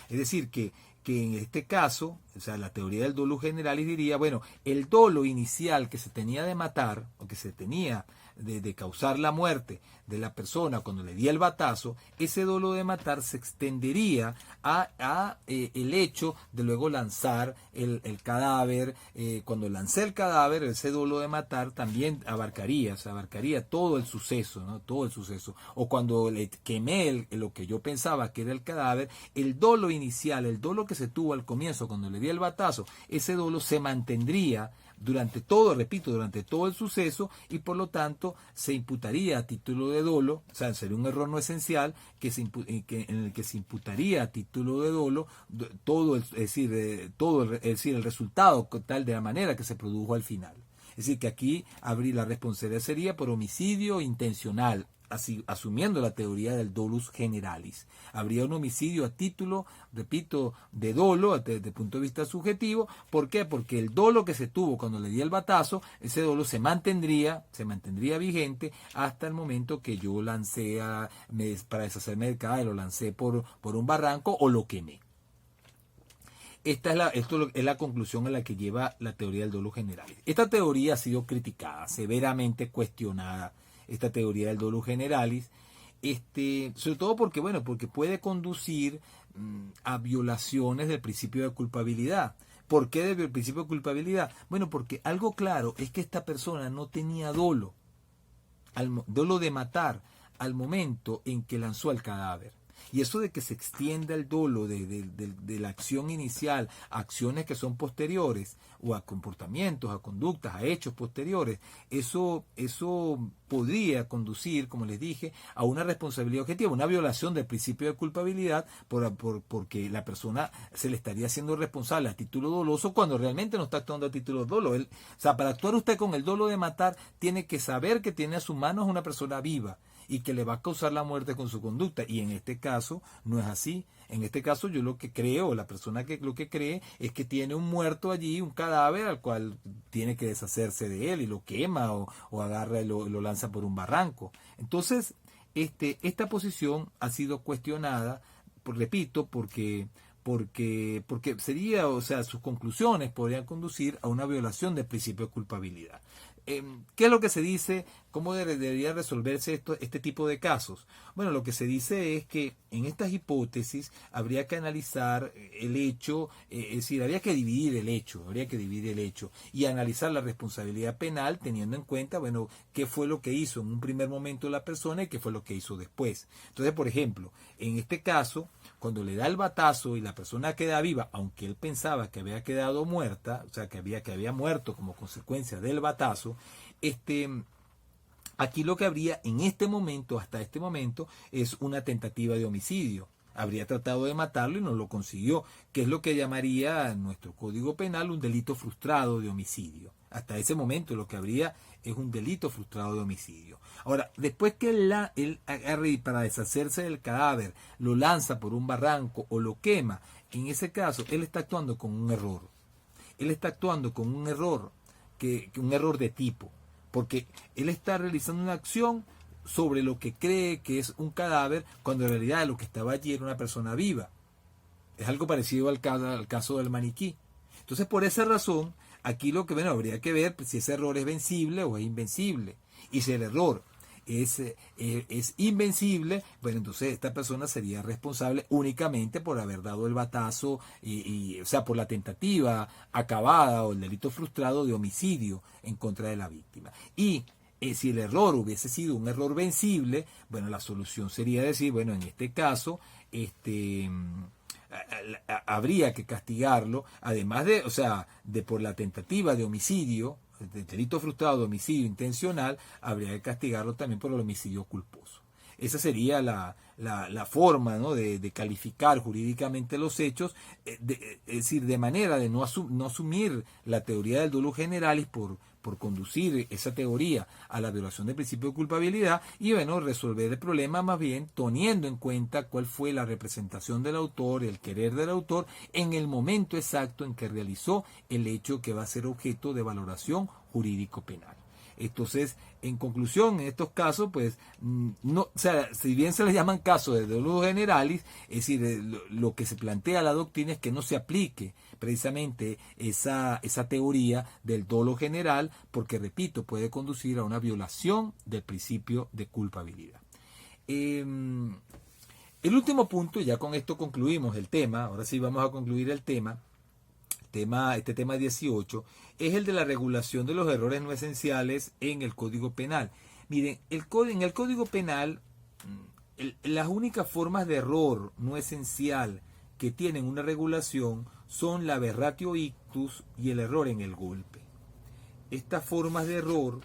Es decir, que en este caso, o sea, la teoría del dolus generalis diría, bueno, el dolo inicial que se tenía de matar, o que se tenía de causar la muerte de la persona cuando le di el batazo, ese dolo de matar se extendería a el hecho de luego lanzar el cadáver. Cuando lancé el cadáver, ese dolo de matar también abarcaría todo el suceso, ¿no? Todo el suceso. O cuando le quemé lo que yo pensaba que era el cadáver, el dolo inicial, el dolo que se tuvo al comienzo cuando le di el batazo, ese dolo se mantendría durante todo el suceso y por lo tanto se imputaría a título de dolo, o sea, sería un error no esencial en el que se imputaría a título de dolo todo, es decir, el resultado tal de la manera que se produjo al final. Es decir, que aquí la responsabilidad sería por homicidio intencional, asumiendo la teoría del dolus generalis. Habría un homicidio a título, repito, de dolo desde el punto de vista subjetivo. ¿Por qué? Porque el dolo que se tuvo cuando le di el batazo, ese dolo se mantendría vigente hasta el momento que yo lancé para deshacerme del cadáver, lo lancé por un barranco o lo quemé. Esto es la conclusión a la que lleva la teoría del dolus generalis. Esta teoría ha sido criticada, severamente cuestionada, esta teoría del dolus generalis, sobre todo porque puede conducir a violaciones del principio de culpabilidad. ¿Por qué del principio de culpabilidad? Bueno, porque algo claro es que esta persona no tenía dolo de matar al momento en que lanzó el cadáver. Y eso de que se extienda el dolo de la acción inicial a acciones que son posteriores, o a comportamientos, a conductas, a hechos posteriores, eso podría conducir, como les dije, a una responsabilidad objetiva, una violación del principio de culpabilidad, porque la persona se le estaría haciendo responsable a título doloso cuando realmente no está actuando a título dolo. Para actuar usted con el dolo de matar, tiene que saber que tiene a sus manos una persona viva y que le va a causar la muerte con su conducta, y en este caso no es así. En este caso yo lo que creo, la persona que lo que cree es que tiene un muerto allí, un cadáver al cual tiene que deshacerse de él y lo quema o agarra y lo lanza por un barranco. Entonces, esta posición ha sido cuestionada, repito, porque sería, sus conclusiones podrían conducir a una violación del principio de culpabilidad. ¿Qué es lo que se dice? ¿Cómo debería resolverse este tipo de casos? Bueno, lo que se dice es que en estas hipótesis habría que analizar el hecho, es decir, habría que dividir el hecho y analizar la responsabilidad penal teniendo en cuenta, qué fue lo que hizo en un primer momento la persona y qué fue lo que hizo después. Entonces, por ejemplo, en este caso, cuando le da el batazo y la persona queda viva, aunque él pensaba que había quedado muerta, o sea, que había muerto como consecuencia del batazo, aquí lo que habría en este momento, hasta este momento, es una tentativa de homicidio. Habría tratado de matarlo y no lo consiguió, que es lo que llamaría nuestro Código Penal un delito frustrado de homicidio. Hasta ese momento lo que habría es un delito frustrado de homicidio. Ahora, después que él agarre y para deshacerse del cadáver lo lanza por un barranco o lo quema, en ese caso él está actuando con un error. Él está actuando con un error, un error de tipo, porque él está realizando una acción sobre lo que cree que es un cadáver, cuando en realidad lo que estaba allí era una persona viva. Es algo parecido al caso del maniquí. Entonces, por esa razón, aquí lo que habría que ver si ese error es vencible o es invencible. Y si el error es invencible, entonces esta persona sería responsable únicamente por haber dado el batazo, o sea, por la tentativa acabada o el delito frustrado de homicidio en contra de la víctima. Y si el error hubiese sido un error vencible, la solución sería decir, en este caso, habría que castigarlo, además de por la tentativa de homicidio, de delito frustrado de homicidio intencional, habría que castigarlo también por el homicidio culposo. Esa sería la forma, ¿no?, de calificar jurídicamente los hechos, es decir, de manera de no asumir la teoría del dolus generalis por conducir esa teoría a la violación del principio de culpabilidad y resolver el problema más bien teniendo en cuenta cuál fue la representación del autor, el querer del autor en el momento exacto en que realizó el hecho que va a ser objeto de valoración jurídico-penal. Entonces, en conclusión, en estos casos, si bien se les llaman casos de dolus generalis, es decir, lo que se plantea la doctrina es que no se aplique precisamente esa teoría del dolo general, porque, repito, puede conducir a una violación del principio de culpabilidad. El último punto, y ya con esto concluimos el tema, ahora sí vamos a concluir el tema 18, es el de la regulación de los errores no esenciales en el Código Penal. Miren, en el Código Penal, las únicas formas de error no esencial que tienen una regulación son la aberratio ictus y el error en el golpe. Estas formas de error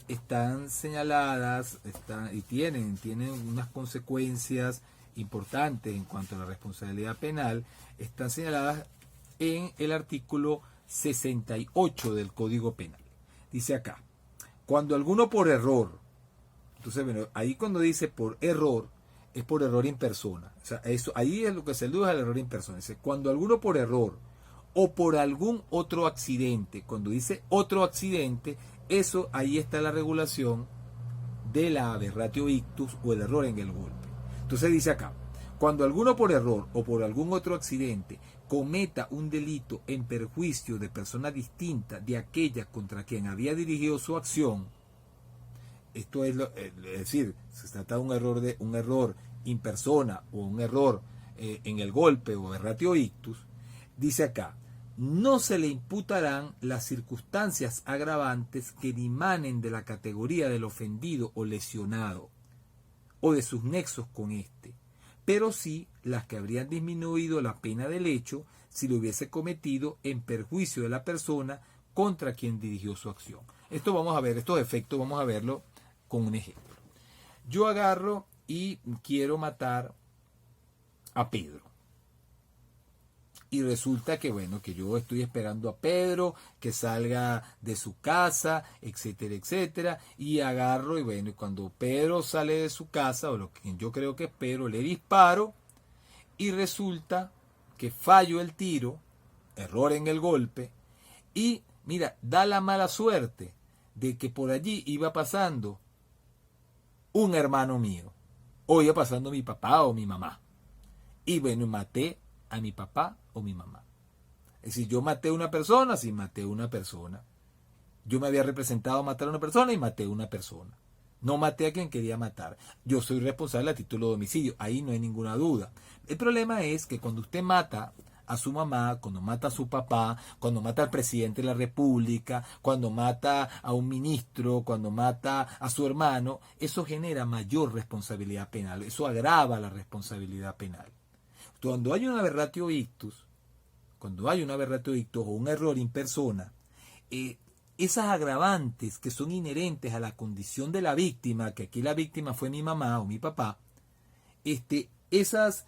están señaladas y tienen unas consecuencias importantes en cuanto a la responsabilidad penal, están señaladas en el artículo 68 del Código Penal. Dice acá, cuando alguno por error Entonces, bueno, ahí cuando dice por error, es por error in persona. O sea, eso, ahí es lo que se alude al error in persona. Dice, cuando alguno por error o por algún otro accidente, cuando dice otro accidente, eso ahí está la regulación de la aberratio ictus o el error en el golpe. Entonces dice acá, cuando alguno por error o por algún otro accidente cometa un delito en perjuicio de persona distinta de aquella contra quien había dirigido su acción, esto es decir, se trata de un error in persona o un error en el golpe o aberratio ictus, dice acá, no se le imputarán las circunstancias agravantes que dimanen de la categoría del ofendido o lesionado o de sus nexos con éste, pero sí las que habrían disminuido la pena del hecho si lo hubiese cometido en perjuicio de la persona contra quien dirigió su acción. Esto vamos a ver, estos efectos vamos a verlo con un ejemplo. Yo agarro y quiero matar a Pedro. Y resulta que, bueno, que yo estoy esperando a Pedro, que salga de su casa, etcétera, etcétera. Y agarro y, bueno, cuando Pedro sale de su casa, o lo que yo creo que es Pedro, le disparo. Y resulta que fallo el tiro, error en el golpe. Y, mira, da la mala suerte de que por allí iba pasando un hermano mío, o iba pasando mi papá o mi mamá, y bueno, maté a mi papá o mi mamá. Es decir, yo maté a una persona, sí, maté a una persona. Yo me había representado matar a una persona y maté a una persona. No maté a quien quería matar. Yo soy responsable a título de homicidio, ahí no hay ninguna duda. El problema es que cuando usted mata a su mamá, cuando mata a su papá, cuando mata al presidente de la República, cuando mata a un ministro, cuando mata a su hermano, eso genera mayor responsabilidad penal, eso agrava la responsabilidad penal. Cuando hay un aberratio ictus, o un error in persona, esas agravantes que son inherentes a la condición de la víctima, que aquí la víctima fue mi mamá o mi papá, esas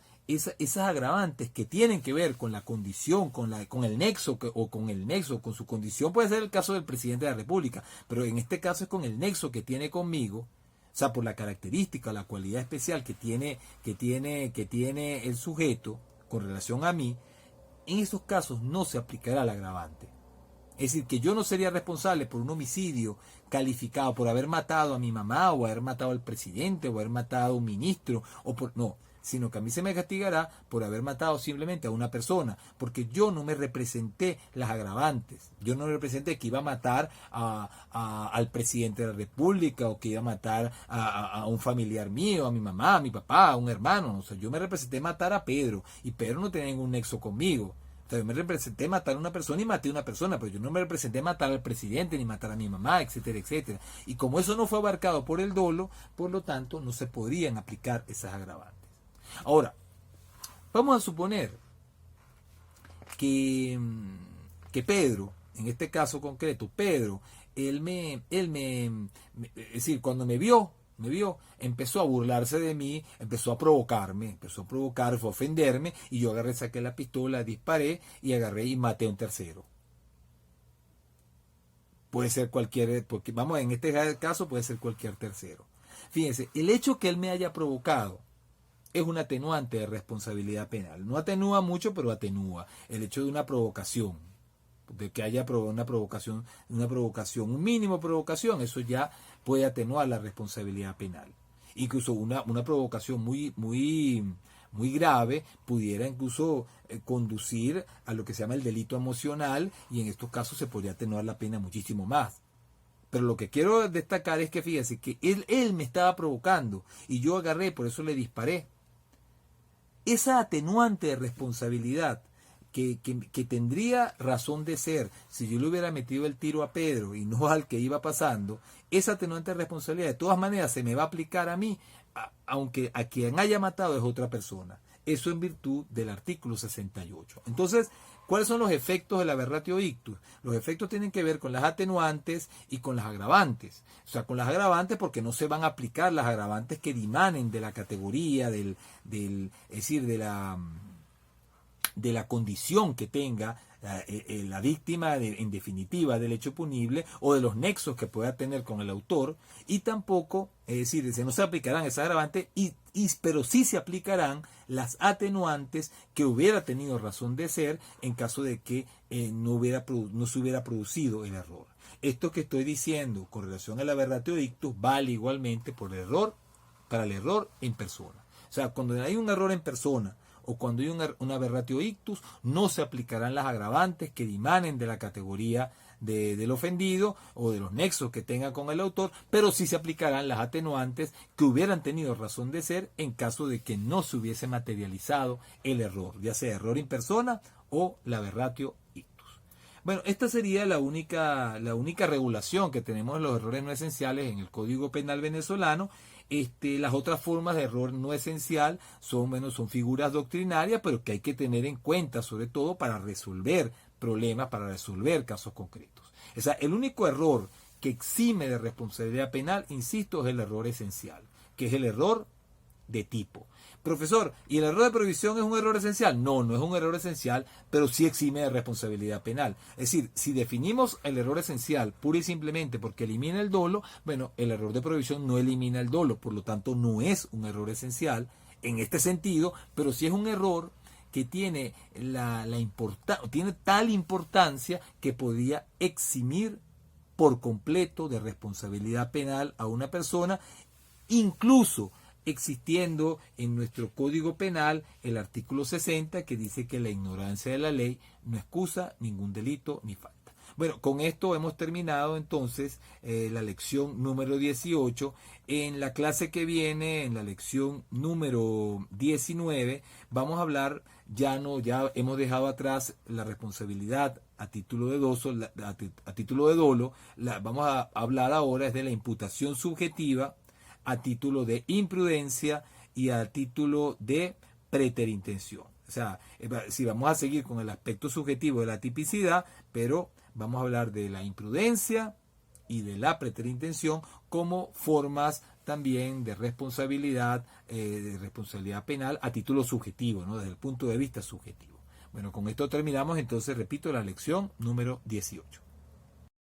agravantes que tienen que ver con la condición, con el nexo, con su condición, puede ser el caso del presidente de la República, pero en este caso es con el nexo que tiene conmigo, o sea, por la característica, la cualidad especial que tiene el sujeto con relación a mí, en esos casos no se aplicará el agravante. Es decir, que yo no sería responsable por un homicidio calificado por haber matado a mi mamá o haber matado al presidente o haber matado a un ministro no, sino que a mí se me castigará por haber matado simplemente a una persona, porque yo no me representé las agravantes. Yo no representé que iba a matar al presidente de la República o que iba a matar a un familiar mío, a mi mamá, a mi papá, a un hermano. O sea, yo me representé matar a Pedro y Pedro no tenía ningún nexo conmigo. O sea, yo me representé matar a una persona y maté a una persona, pero yo no me representé matar al presidente ni matar a mi mamá, etcétera, etcétera. Y como eso no fue abarcado por el dolo, por lo tanto no se podrían aplicar esas agravantes. Ahora, vamos a suponer que Pedro, en este caso concreto, Pedro, es decir, cuando me vio, empezó a burlarse de mí, empezó a provocar, fue a ofenderme, y yo agarré, saqué la pistola, disparé y agarré y maté a un tercero. Puede ser cualquier, porque vamos, en este caso puede ser cualquier tercero. Fíjense, el hecho que él me haya provocado es un atenuante de responsabilidad penal. No atenúa mucho, pero atenúa. El hecho de una provocación, de que haya una provocación, un mínimo provocación, eso ya puede atenuar la responsabilidad penal. Incluso una provocación muy grave pudiera incluso conducir a lo que se llama el delito emocional, y en estos casos se podría atenuar la pena muchísimo más. Pero lo que quiero destacar es que fíjense que él me estaba provocando y yo agarré, por eso le disparé. Esa atenuante de responsabilidad que tendría razón de ser si yo le hubiera metido el tiro a Pedro y no al que iba pasando, esa atenuante de responsabilidad de todas maneras se me va a aplicar a mí, aunque a quien haya matado es otra persona. Eso en virtud del artículo 68. Entonces, ¿cuáles son los efectos del aberratio ictus? Los efectos tienen que ver con las atenuantes y con las agravantes. O sea, con las agravantes porque no se van a aplicar las agravantes que dimanen de la categoría, es decir, de la condición que tenga la víctima en definitiva del hecho punible o de los nexos que pueda tener con el autor, y tampoco, es decir, no se aplicarán esas agravantes, pero sí se aplicarán las atenuantes que hubiera tenido razón de ser en caso de que no se hubiera producido el error. Esto que estoy diciendo con relación a la aberratio ictus vale igualmente para el error en persona. O sea, cuando hay un error en persona o cuando hay un aberratio ictus, no se aplicarán las agravantes que dimanen de la categoría del ofendido o de los nexos que tenga con el autor, pero sí se aplicarán las atenuantes que hubieran tenido razón de ser en caso de que no se hubiese materializado el error, ya sea error in persona o la aberratio ictus. Bueno, esta sería la única regulación que tenemos de los errores no esenciales en el Código Penal venezolano. Las otras formas de error no esencial son figuras doctrinarias, pero que hay que tener en cuenta, sobre todo para resolver problemas, para resolver casos concretos. O sea, el único error que exime de responsabilidad penal, insisto, es el error esencial, que es el error de tipo. Profesor, ¿y el error de previsión es un error esencial? No, no es un error esencial, pero sí exime de responsabilidad penal. Es decir, si definimos el error esencial pura y simplemente porque elimina el dolo, bueno, el error de previsión no elimina el dolo, por lo tanto no es un error esencial en este sentido, pero sí es un error que tiene tiene tal importancia que podría eximir por completo de responsabilidad penal a una persona, incluso existiendo en nuestro Código Penal el artículo 60 que dice que la ignorancia de la ley no excusa ningún delito ni falta. Bueno, con esto hemos terminado entonces la lección número 18. En la clase que viene, en la lección número 19, vamos a hablar, ya hemos dejado atrás la responsabilidad a título de dolo, vamos a hablar ahora es de la imputación subjetiva a título de imprudencia y a título de preterintención. O sea, si vamos a seguir con el aspecto subjetivo de la tipicidad, pero vamos a hablar de la imprudencia y de la preterintención como formas también de responsabilidad penal a título subjetivo, ¿no? Desde el punto de vista subjetivo. Bueno, con esto terminamos entonces, repito, la lección número 18.